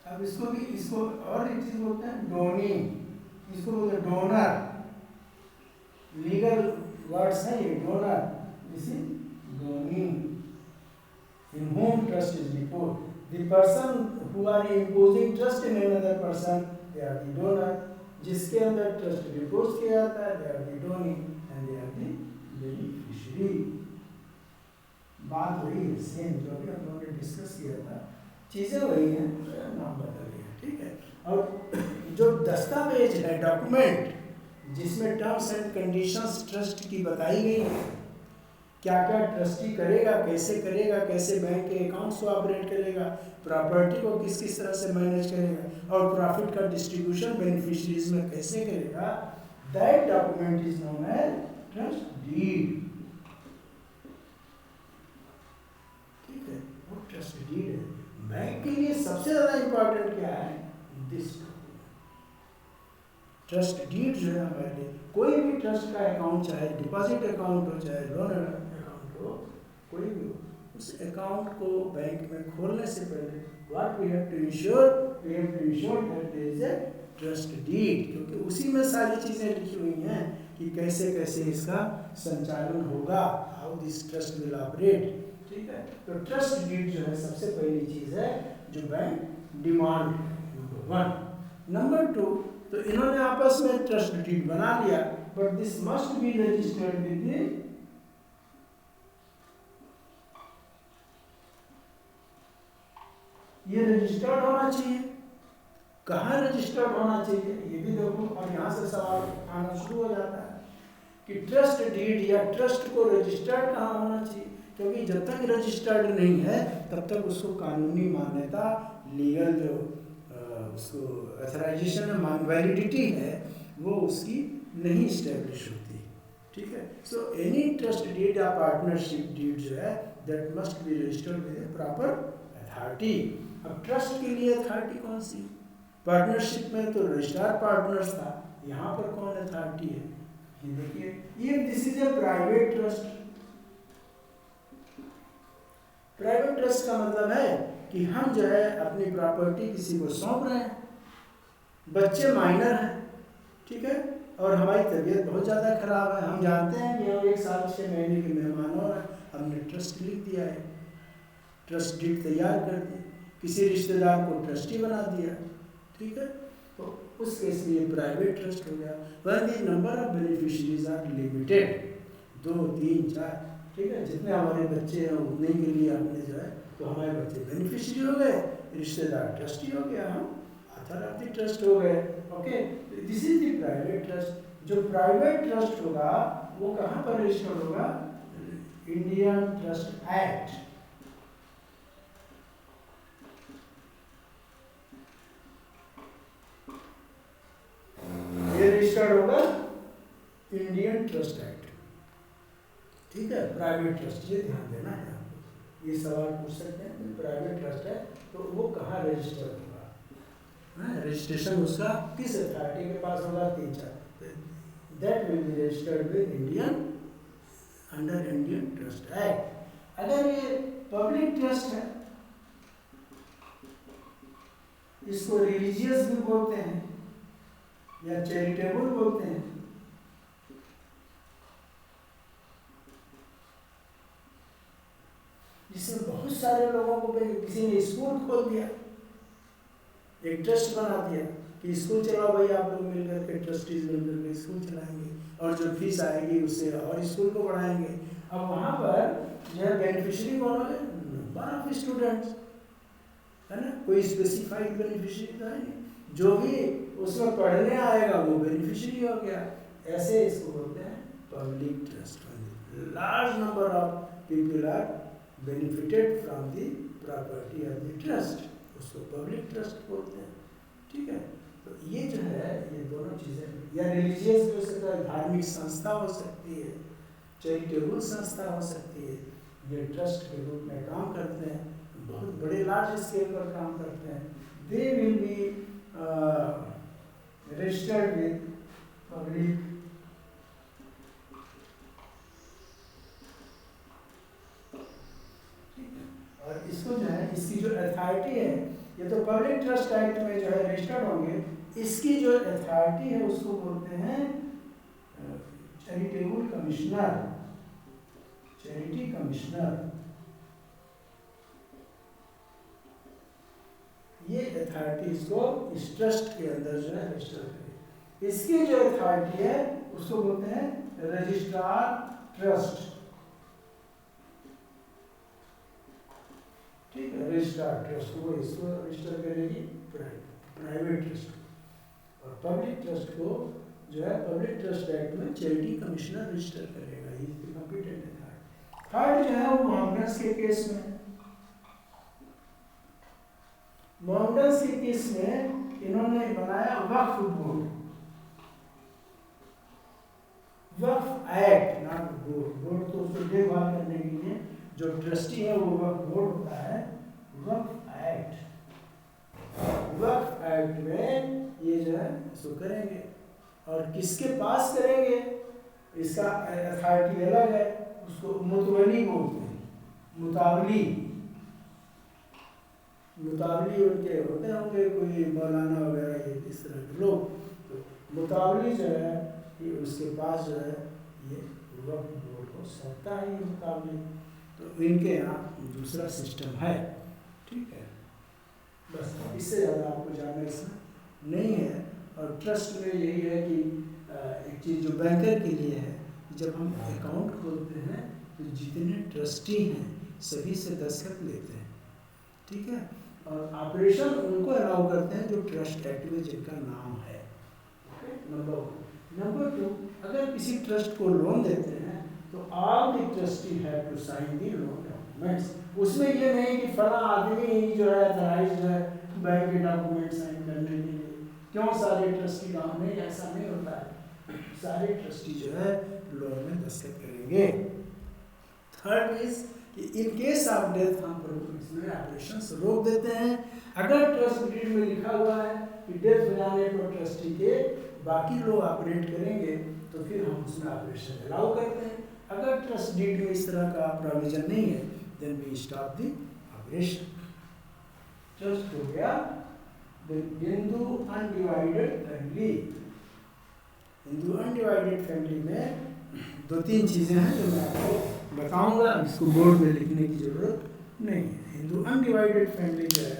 अब इसको और एक चीज बोलते हैं डोनी, इसको बोलते हैं डोनर। लीगल वर्ड्स है ये, donor, this is donee, in whom trust is reposed, the person who are imposing trust in another person, they are the donor, जिसके अंदर ट्रस्ट रिपोज किया जाता है, they are the donee and they are the beneficiary। बात वही है, same जो भी हम लोगों ने डिस्कस किया था, चीजें वही हैं, नाम बदल गया, ठीक है। और जो दस्तावेज है, डॉक्यूमेंट, जिसमें टर्म्स एंड कंडीशंस ट्रस्ट की बताई गई है, क्या क्या ट्रस्टी करेगा, कैसे बैंक के अकाउंट्स को ऑपरेट करेगा, प्रॉपर्टी को किस किस तरह से मैनेज करेगा, और प्रॉफिट का डिस्ट्रीब्यूशन बेनिफिशियरीज में कैसे करेगा, that document is known as trust deed. ठीक है, वो ट्रस्ट डीड है। बैंक के लिए सबसे ज्यादा इंपॉर्टेंट क्या है, दिस डॉक्यूमेंट। ट्रस्ट डीड जो है हमारे लिए, कोई भी ट्रस्ट का अकाउंट, चाहे डिपॉजिट अकाउंट हो चाहे लोन अकाउंट हो, कोई भी हो, उस अकाउंट को बैंक में खोलने से पहले what we have to ensure, we have to ensure that there is a trust deed, क्योंकि उसी में सारी चीज़ें लिखी हुई हैं कि कैसे कैसे इसका संचालन होगा, how this trust will operate. ठीक है, तो ट्रस्ट डीड जो है सबसे पहली चीज़ है जो बैंक डिमांड, नंबर 1। नंबर 2, तो इन्होंने आपस में ट्रस्ट डीड बना लिया, but this must be registered with the, ये रजिस्टर्ड होना चाहिए। कहाँ रजिस्टर्ड होना चाहिए ये भी देखो, अब यहाँ से सवाल आना शुरू हो जाता है कि ट्रस्ट डीड या ट्रस्ट को रजिस्टर्ड कहाँ होना चाहिए, क्योंकि जब तक रजिस्टर्ड नहीं है तब तक उसको कानूनी मान्यता, लीगल जो उसको अथराइजेशन वैलिडिटी है वो उसकी नहीं इस्टेब्लिश होती। ठीक है, सो एनी ट्रस्ट डीड या पार्टनरशिप डीड जो है that must be registered with proper authority. अब ट्रस्ट के लिए अथॉरिटी कौन सी, पार्टनरशिप में तो रजिस्ट्रार पार्टनर्स था, यहाँ पर कौन अथॉरिटी है, ये देखिए, ये this is A private trust. Private trust का मतलब है कि हम जो है अपनी प्रॉपर्टी किसी को सौंप रहे हैं, बच्चे माइनर हैं, ठीक है, और हमारी तबीयत बहुत ज़्यादा खराब है, हम जानते हैं कि हम 1 साल 6 महीने के मेहमान हो रहे हैं, हमने ट्रस्ट लिख दिया है, ट्रस्ट डीड तैयार कर दी, किसी रिश्तेदार को ट्रस्टी बना दिया, ठीक है, तो उस केस में ये प्राइवेट ट्रस्ट हो गया। When the number of beneficiaries are limited, 2, 3, 4, ठीक है, जितने हमारे बच्चे हैं उतने के लिए हमने जो है, तो हमारे बच्चे बेनिफिशियरी हो गए, रिश्तेदार ट्रस्टी हो गया, हम ऑथर ऑफ द ट्रस्ट हो गए। Okay, this is the private trust. जो प्राइवेट ट्रस्ट होगा वो कहाँ पर रजिस्टर्ड होगा, इंडियन ट्रस्ट एक्ट, ये रजिस्टर्ड होगा इंडियन ट्रस्ट एक्ट। ठीक है, प्राइवेट ट्रस्ट, ये ध्यान देना है आपको, ये सवाल पूछ सकते हैं, प्राइवेट ट्रस्ट है तो वो कहाँ रजिस्टर होगा, रजिस्ट्रेशन उसका किस अथॉरिटी के पास होगा, 3-4, that will be registered with Indian, under Indian trust act. अगर ये पब्लिक ट्रस्ट है, इसको रिलीजियस भी बोलते हैं या चैरिटेबल बोलते हैं, जिसमें बहुत सारे लोगों को किसी ने स्कूल खोल दिया, एक ट्रस्ट बना दिया कि स्कूल चलाओ भाई, आप लोग मिलकर के ट्रस्टीज मिलकर के स्कूल चलाएंगे और जो फीस आएगी उससे और स्कूल को बढ़ाएंगे। अब वहाँ पर जो है बेनिफिशियरी कौन होगा, नंबर ऑफ स्टूडेंट्स, है ना, कोई स्पेसिफाइड बेनिफिशियरी तो है नहीं, जो भी उसमें पढ़ने आएगा वो बेनिफिशियरी हो गया। ऐसे इसको बोलते हैं public trust. Large number of people are benefited from the property of the trust, उसको पब्लिक ट्रस्ट बोलते हैं। ठीक है, तो ये जो है ये दोनों चीज़ें, या रिलीजियस भी हो सकता है, धार्मिक संस्था हो सकती है, चैरिटेबल संस्था हो सकती है, ये ट्रस्ट के रूप में काम करते हैं, बहुत बड़े लार्ज स्केल पर काम करते हैं। They will be registered with public और इसको जो है, इसकी जो अथॉरिटी है, ये तो पब्लिक ट्रस्ट एक्ट में जो है रजिस्टर्ड होंगे, इसकी जो अथॉरिटी है उसको बोलते हैं चैरिटेबल कमिश्नर, चैरिटी कमिश्नर। ये अथॉरिटी इसको इस ट्रस्ट के अंदर जो है रजिस्टर करेगी। इसकी जो अथॉरिटी है उसको बोलते हैं रजिस्ट्रार ट्रस्ट। ठीक है, रजिस्ट्रार ट्रस्ट वो इसको रजिस्टर करेगी, प्राइवेट ट्रस्ट, और पब्लिक ट्रस्ट को जो है पब्लिक ट्रस्ट एक्ट में चैरिटी कमिश्नर रजिस्टर करेगा, ये कॉम्पिटेंट अथॉरिटी। थर्ड जो है वो मोहम्मदस के केस में, मोहम्मदस के केस में इन्होंने बनाया Waqf board, Waqf act, not board, board तो उसको देखभाल करने के लिए जो ट्रस्टी है वो वक्फ बोर्ड होता है, वक्फ एक्ट। वक्फ एक्ट में ये जो है इसको करेंगे, और किसके पास करेंगे इसका अथॉरिटी अलग है, उसको मुतवली बोलते हैं। मुतावली मुतावली उनके होते होंगे कोई मौलाना वगैरह ये इस तरह के लोग, तो मुतावली जो है कि उसके पास जो है ये वक्फ बोर्ड हो सकता है ये मुतावली। तो इनके यहाँ दूसरा सिस्टम है, ठीक है। बस इससे ज़्यादा आपको जानना इसमें नहीं है। और ट्रस्ट में यही है कि एक चीज़ जो बैंकर के लिए है, जब हम अकाउंट खोलते हैं तो जितने ट्रस्टी हैं सभी से दस्तखत लेते हैं, ठीक है। और ऑपरेशन उनको अलाउ करते हैं जो ट्रस्ट एक्ट में जिनका नाम है, नंबर 1। नंबर 2, अगर किसी ट्रस्ट को लोन देते हैं तो all the trustee have to sign the loan documents. उसमें ये नहीं कि फला आदमी ही जो है ऑथराइज्ड है बैंक के डॉक्यूमेंट साइन करने के लिए, क्यों सारे ट्रस्टी काम में ऐसा नहीं होता है। सारे ट्रस्टी जो है लोन में दस्तखत करेंगे। थर्ड इज कि इन केस ऑफ डेथ हम इसमें ऑपरेशंस रोक देते हैं। अगर ट्रस्ट डीड में लिखा हुआ है कि डेथ हो जाने पर ट्रस्टी के बाकी लोग ऑपरेट करेंगे तो फिर हम उसमें ऑपरेशन अलाउ करते हैं। अगर ट्रस्ट डीड में इस तरह का प्रोविजन नहीं है then we stop the operation. Trust हो गया the Hindu undivided family. Hindu undivided family में 2-3 चीज़ें हैं जो मैं आपको बताऊंगा, इसको बोर्ड में लिखने की जरूरत नहीं है। हिंदू अनडिवाइडेड फैमिली जो है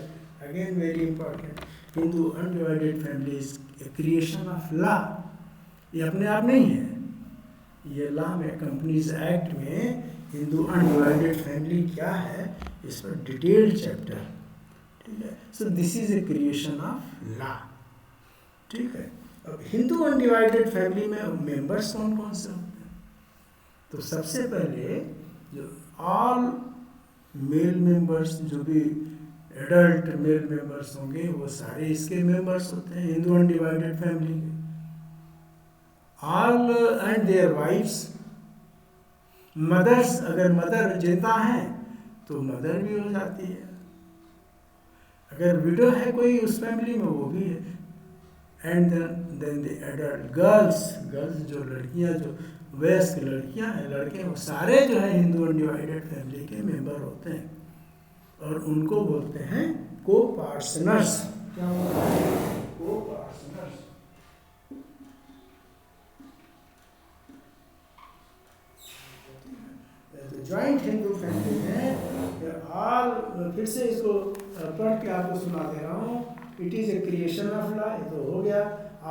again very important. Hindu undivided family is a creation of law. ये अपने आप नहीं है, ये लॉ में कंपनीज एक्ट में हिंदू अनडिवाइडेड फैमिली क्या है इस पर डिटेल्ड चैप्टर, ठीक है। सो this is a creation of law, ठीक है। अब हिंदू अनडिवाइडेड फैमिली में मेंबर्स कौन कौन से होते हैं? तो सबसे पहले जो ऑल मेल मेंबर्स, जो भी एडल्ट मेल मेंबर्स होंगे वो सारे इसके मेंबर्स होते हैं हिंदू अनडिवाइडेड फैमिली के। All and their wives, mothers, अगर मदर जिंदा हैं तो मदर भी हो जाती है। अगर विडो है कोई उस फैमिली में वो भी है। And then the adult girls, girls जो लड़कियां, जो वयस्क लड़कियां हैं, लड़के, वो सारे जो है हिंदू अनडिवाइडेड फैमिली के मेंबर होते हैं और उनको बोलते हैं को पार्टनर्स। क्या होता है? को पार्टनर्स। तो जॉइंट हिंदू फैमिली में ऑल, फिर से इसको पढ़ के आपको सुना दे रहा हूँ। It is a creation of law, ये तो हो गया।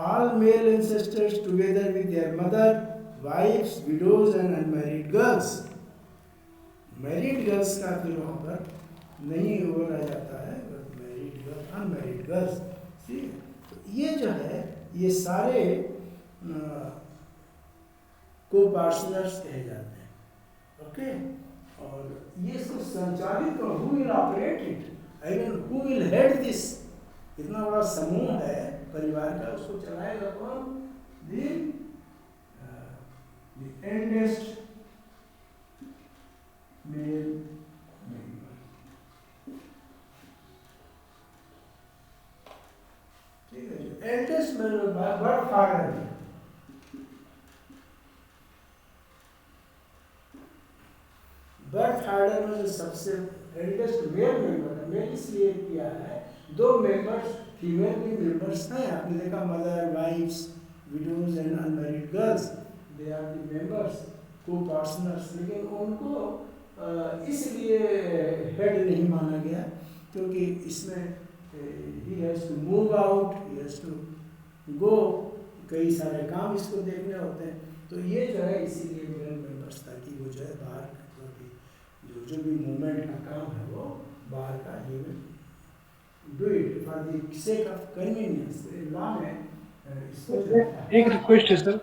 All male ancestors together with their mother, wives, widows and unmarried girls. Married girls का फिर वहाँ पर नहीं बोला जाता है, मैरिड गर्ल्स, अनमैरिड गर्ल्स, ठीक है। तो ये जो है ये सारे को पार्टनर्स कहे जाते हैं, ओके। और ये इसको संचालित कर, who will operate it, I mean who will head this. इतना बड़ा समूह है परिवार का, उसको चलाएगा कौन? द एल्डेस्ट मेल मेंबर, ठीक है। जो एल्डेस्ट मेल बर्थ फादर है, बर्थ ऑर्डर में जो सबसे एल्डेस्ट मेल मेंबर है, मेल इसलिए किया है, 2 मेंबर्स फीमेल भी मेंबर्स हैं। आपने देखा mother, wives, widows and unmarried girls, they are the members, co partners. लेकिन उनको इसलिए हेड नहीं माना गया क्योंकि इसमें he has to move out, he has to go, कई सारे काम इसको देखने होते हैं। तो ये जो है इसीलिए मेल मेंबर्स, ताकि वो जो है बाहर जो भी मूवमेंट का काम है वो बाहर का, he will do it for the sake of convenience. Law में इसको एक रिक्वेस्ट है sir,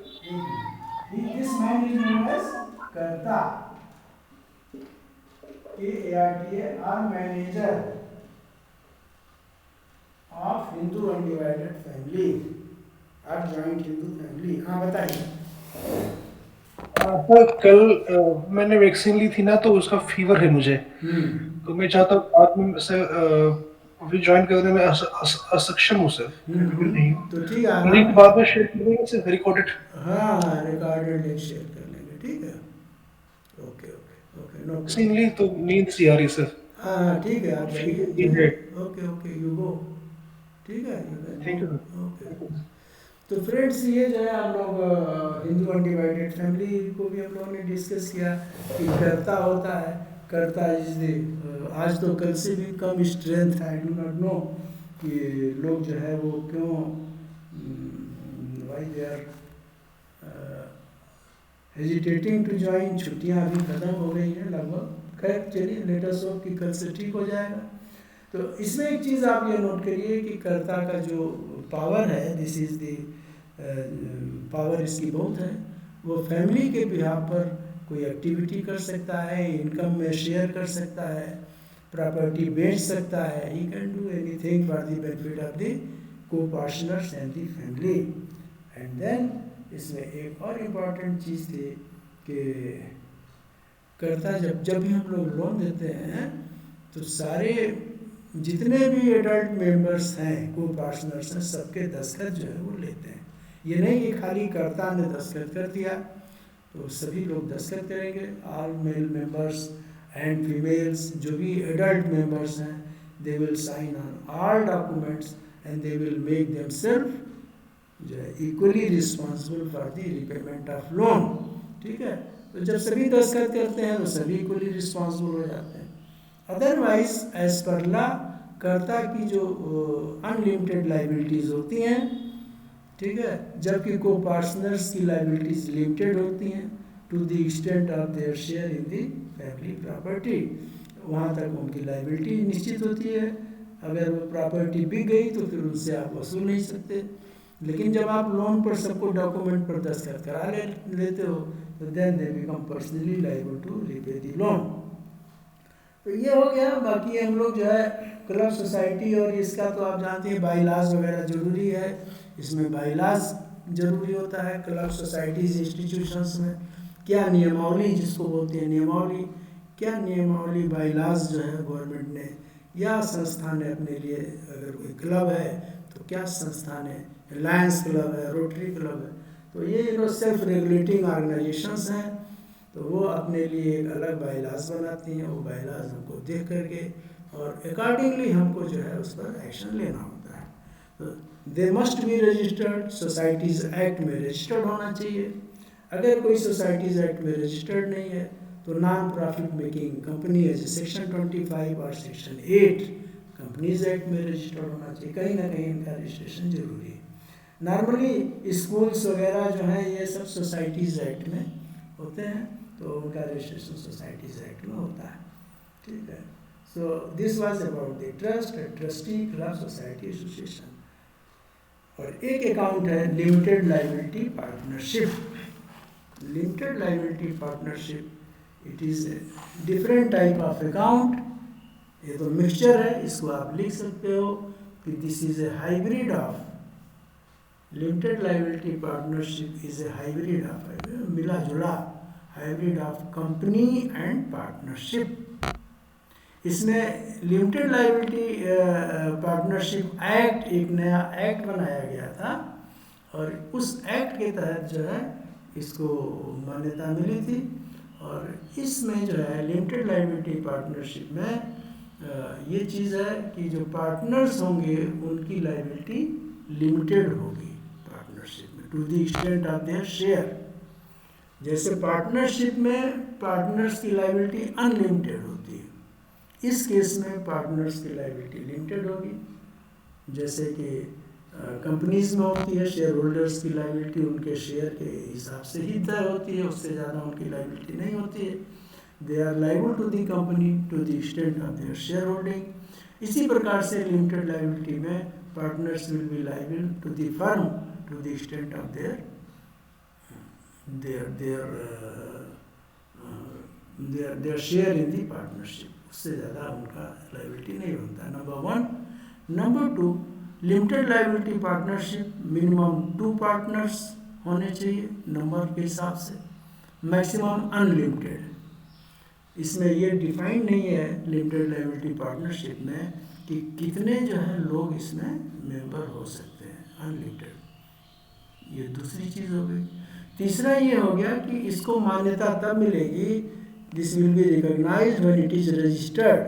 this man is known as karta, KARTA, और manager of Hindu undivided family और जॉइंट हिंदू फैमिली। हाँ बताइए। सर कल मैंने वैक्सीन ली थी ना, तो उसका फीवर है मुझे, तो मैं चाहता हूँ बाद में सर अभी ज्वाइन करने में असक्षम हूँ सर, बिल्कुल नहीं हूँ। तो ठीक है लिंक बाद में शेयर कर देंगे सर, रिकॉर्डेड। हाँ हाँ रिकॉर्डेड लिंक शेयर कर लेंगे, ठीक है। Okay okay okay, no problem. इसीलिए तो नींद सी आ रही है सर। हाँ हाँ ठीक है, आप जाइए नींद है। जाइए, ओके ओके यू गो, ठीक है you can thank you go, okay. Sir. तो फ्रेंड्स ये जो है हम लोग हिंदू अनडिवाइडेड फैमिली को भी हम लोगों ने डिस्कस किया कि कर्ता होता है, कर्ता इज द आज तो कल से भी कम स्ट्रेंथ है, आई डू नॉट नो कि लोग जो है वो क्यों why they are hesitating to join. छुट्टियां अभी ख़त्म हो गई हैं लगभग, खैर चलिए लेट अस होप कि कल से ठीक हो जाएगा। तो इसमें एक चीज़ आप ये नोट करिए कि कर्ता का जो पावर है, दिस इज़ द पावर इसकी बहुत है। वो फैमिली के बिहाफ पर कोई एक्टिविटी कर सकता है, इनकम में शेयर कर सकता है, प्रॉपर्टी बेच सकता है, he can do anything for the benefit of the co partners and the family. And then इसमें एक और इम्पॉर्टेंट चीज़ थी कि कर्ता जब जब भी हम लोग लोन देते हैं तो सारे जितने भी एडल्ट मेंबर्स हैं, को पार्टनर्स हैं, सबके दस्तखत जो है वो लेते हैं। ये नहीं कि खाली कर्ता ने दस्तखत कर दिया, तो सभी लोग दस्तखत करेंगे, all male members and females जो भी एडल्ट मेंबर्स हैं, they will sign on all documents and they will make themselves जो है equally responsible for the repayment of loan, ठीक है। तो जब सभी दस्तखत करते हैं तो सभी इक्वली रिस्पॉन्सिबल हो जाते हैं। अदरवाइज एज पर लॉ कर्ता की जो अनलिमिटेड लाइबिलिटीज़ होती हैं, ठीक है, जबकि को पार्टनर्स की लाइबिलिटीज लिमिटेड होती हैं to the extent of their share in the family property, वहाँ तक उनकी लाइबिलिटी निश्चित होती है। अगर वो प्रॉपर्टी बिक गई तो फिर उनसे आप वसूल नहीं सकते। लेकिन जब आप लोन पर सबको डॉक्यूमेंट पर दस्तखत करा लेते हो तो then they become personally liable to repay the loan. तो ये हो गया। बाकी हम लोग जो है क्लब सोसाइटी और इसका तो आप जानते हैं बाईलाज वगैरह ज़रूरी है, इसमें बाईलाज ज़रूरी होता है। क्लब सोसाइटीज़ इंस्टीट्यूशंस में क्या नियमावली जिसको बोलते हैं नियमावली, क्या नियमावली बाईलाज जो है गवर्नमेंट ने या संस्था ने अपने लिए, अगर कोई क्लब है तो क्या संस्था ने, लायंस क्लब है, रोटरी क्लब है, तो ये जो सेल्फ रेगुलेटिंग ऑर्गेनाइजेशंस हैं तो वो अपने लिए एक अलग बाईलाज बनाती हैं। वो बाईलाज हमको देख करके और अकॉर्डिंगली हमको जो है उस पर एक्शन लेना होता है। तो they must be registered, societies act में रजिस्टर्ड होना चाहिए। अगर कोई सोसाइटीज़ एक्ट में रजिस्टर्ड नहीं है तो नॉन प्रॉफिट मेकिंग कंपनी है सेक्शन 25 और सेक्शन 8 कंपनीज एक्ट में रजिस्टर्ड होना चाहिए। कहीं ना कहीं इनका रजिस्ट्रेशन जरूरी है। नॉर्मली स्कूल्स वगैरह जो हैं ये सब सोसाइटीज़ एक्ट में होते हैं, तो उनका रजिस्ट्रेशन सोसाइटीज़ एक्ट में होता है, ठीक है। So this was about the trust, trustee, club, society, association. और एक अकाउंट है limited liability partnership. Limited liability partnership it is a different type of account. ये तो मिक्सचर है, इसको आप लिख सकते हो कि this is A hybrid of limited liability partnership is a hybrid of, मिला जुला hybrid of company and partnership. इसमें लिमिटेड लायबिलिटी पार्टनरशिप एक्ट, एक नया एक्ट बनाया गया था और उस एक्ट के तहत जो है इसको मान्यता मिली थी। और इसमें जो है लिमिटेड लायबिलिटी पार्टनरशिप में ये चीज़ है कि जो पार्टनर्स होंगे उनकी लायबिलिटी लिमिटेड होगी पार्टनरशिप में to the extent of their share. जैसे पार्टनरशिप में पार्टनर्स की लायबिलिटी अनलिमिटेड होती है, इस केस में पार्टनर्स की लायबिलिटी लिमिटेड होगी। जैसे कि कंपनीज में होती है, शेयर होल्डर्स की लायबिलिटी उनके शेयर के हिसाब से ही तय होती है, उससे ज़्यादा उनकी लायबिलिटी नहीं होती है। They are liable to the company to the extent of their share holding. इसी प्रकार से लिमिटेड लायबिलिटी में partners will be liable to the firm to the extent of their share in the partnership, उससे ज़्यादा उनका liability नहीं होता है। Number 1। Number 2, limited liability partnership minimum 2 partners होने चाहिए नंबर के हिसाब से, मैक्सिमम अनलिमिटेड। इसमें ये डिफाइन नहीं है लिमिटेड लायबिलिटी पार्टनरशिप में कि कितने जो है लोग इसमें मेंबर हो सकते हैं, अनलिमिटेड। ये दूसरी चीज़ हो गई। तीसरा ये हो गया कि इसको मान्यता तब मिलेगी, this will be recognised when it is registered.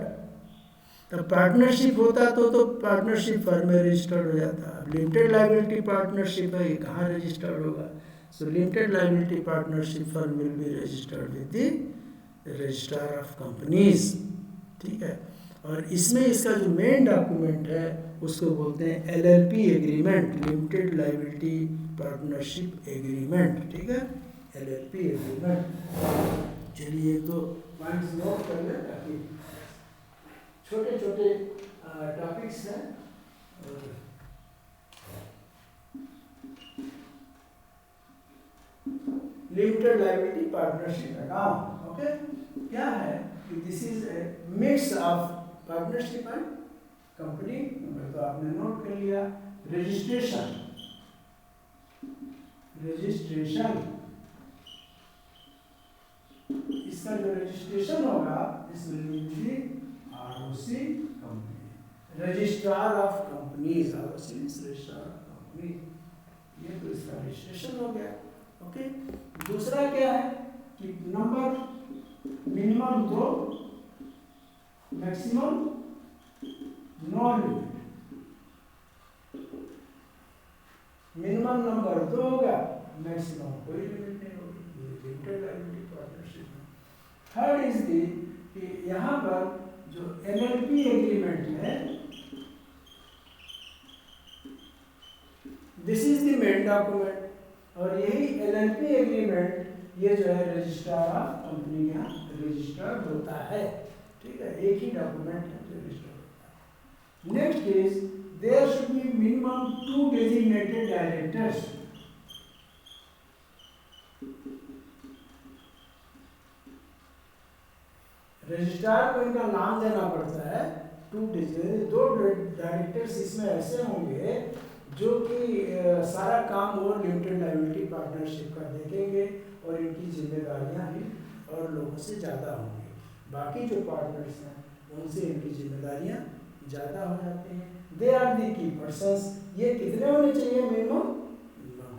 तब पार्टनरशिप होता तो पार्टनरशिप फर्म में रजिस्टर्ड हो जाता। अब लिमिटेड लाइबिलिटी पार्टनरशिप है, ये कहाँ रजिस्टर्ड होगा? सो limited liability partnership firm will be registered with the registrar of companies, ठीक है। और इसमें इसका जो मेन डॉक्यूमेंट है उसको बोलते हैं LLP agreement, limited liability partnership agreement, ठीक है, LLP एग्रीमेंट। चलिए एक दो पॉइंट्स नोट कर लें ताकि छोटे छोटे टॉपिक्स हैं। Limited liability partnership account, okay, क्या है कि this is A mix of partnership and company, तो आपने नोट कर लिया। रजिस्ट्रेशन, इसका जो रजिस्ट्रेशन होगा इसमें limited ROC company, registrar of companies, ROC registrar of company, ये तो इसका रजिस्ट्रेशन हो गया, ओके। दूसरा क्या है कि number minimum 2, maximum no limit. Minimum number 2 होगा, मैक्सिमम कोई लिमिट नहीं होगी, ये लिमिटेड लाइबिलिटी पार्टनरशिप में। थर्ड इज दी कि यहाँ पर जो LLP एग्रीमेंट है, this is the main document, और यही LLP एग्रीमेंट ये जो है रजिस्ट्रार ऑफ कंपनी यहाँ रजिस्टर्ड होता है, ठीक है, एक ही डॉक्यूमेंट है जो रजिस्टर्ड होता है। Next is there should be minimum 2 designated directors. Registrar को इनका नाम देना पड़ता है, 2 डायरेक्टर्स इसमें ऐसे होंगे जो कि सारा काम वो लिमिटेड लाइबिलिटी पार्टनरशिप का देखेंगे और इनकी जिम्मेदारियां ही और लोगों से ज़्यादा होंगी। बाकी जो पार्टनर्स हैं उनसे इनकी जिम्मेदारियां ज़्यादा हो जाती हैं। दे आर दी की पर्सन्स, ये कितने होने चाहिए? मिनिमम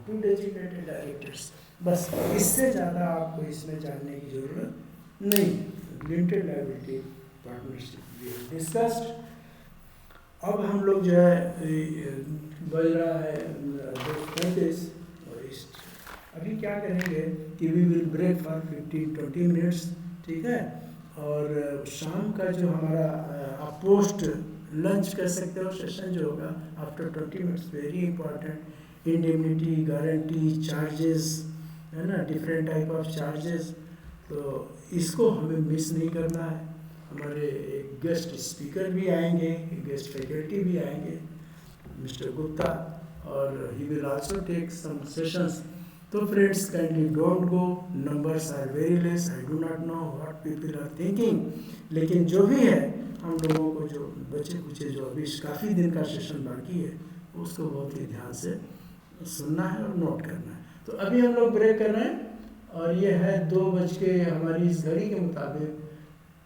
2 डेजिग्नेटेड डायरेक्टर्स, बस इससे ज़्यादा आपको इसमें जानने की जरूरत नहीं। Limited liability partnership discussed. अब हम लोग जो है बज रहा है 2:35 और इस अभी क्या करेंगे कि we will break for 15-20 minutes, ठीक है। और शाम का जो हमारा आप पोस्ट लंच कर सकते हो सेशन जो होगा after 20 minutes, very important. Indemnity, guarantee, charges, है ना, डिफरेंट टाइप ऑफ चार्जेस, तो इसको हमें मिस नहीं करना है। हमारे एक गेस्ट स्पीकर भी आएंगे, गेस्ट फैकल्टी भी आएंगे, मिस्टर गुप्ता, और he will also take some sessions. तो friends kindly don't go, numbers are very less, I do not know what people are thinking, लेकिन जो भी है हम लोगों को जो बचे कुचे जो अभी काफ़ी दिन का सेशन बाकी है उसको बहुत ही ध्यान से सुनना है और नोट करना है। तो अभी हम लोग ब्रेक कर रहे हैं और ये है 2 बज के हमारी इस घड़ी के मुताबिक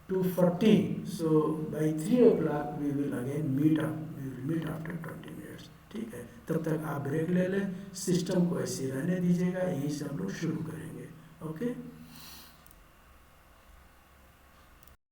2:40, so by 3 o'clock we will again meet after 20 minutes, ठीक है। तब तक आप ब्रेक ले लें, सिस्टम को ऐसे रहने दीजिएगा, यहीं से हम लोग शुरू करेंगे, ओके।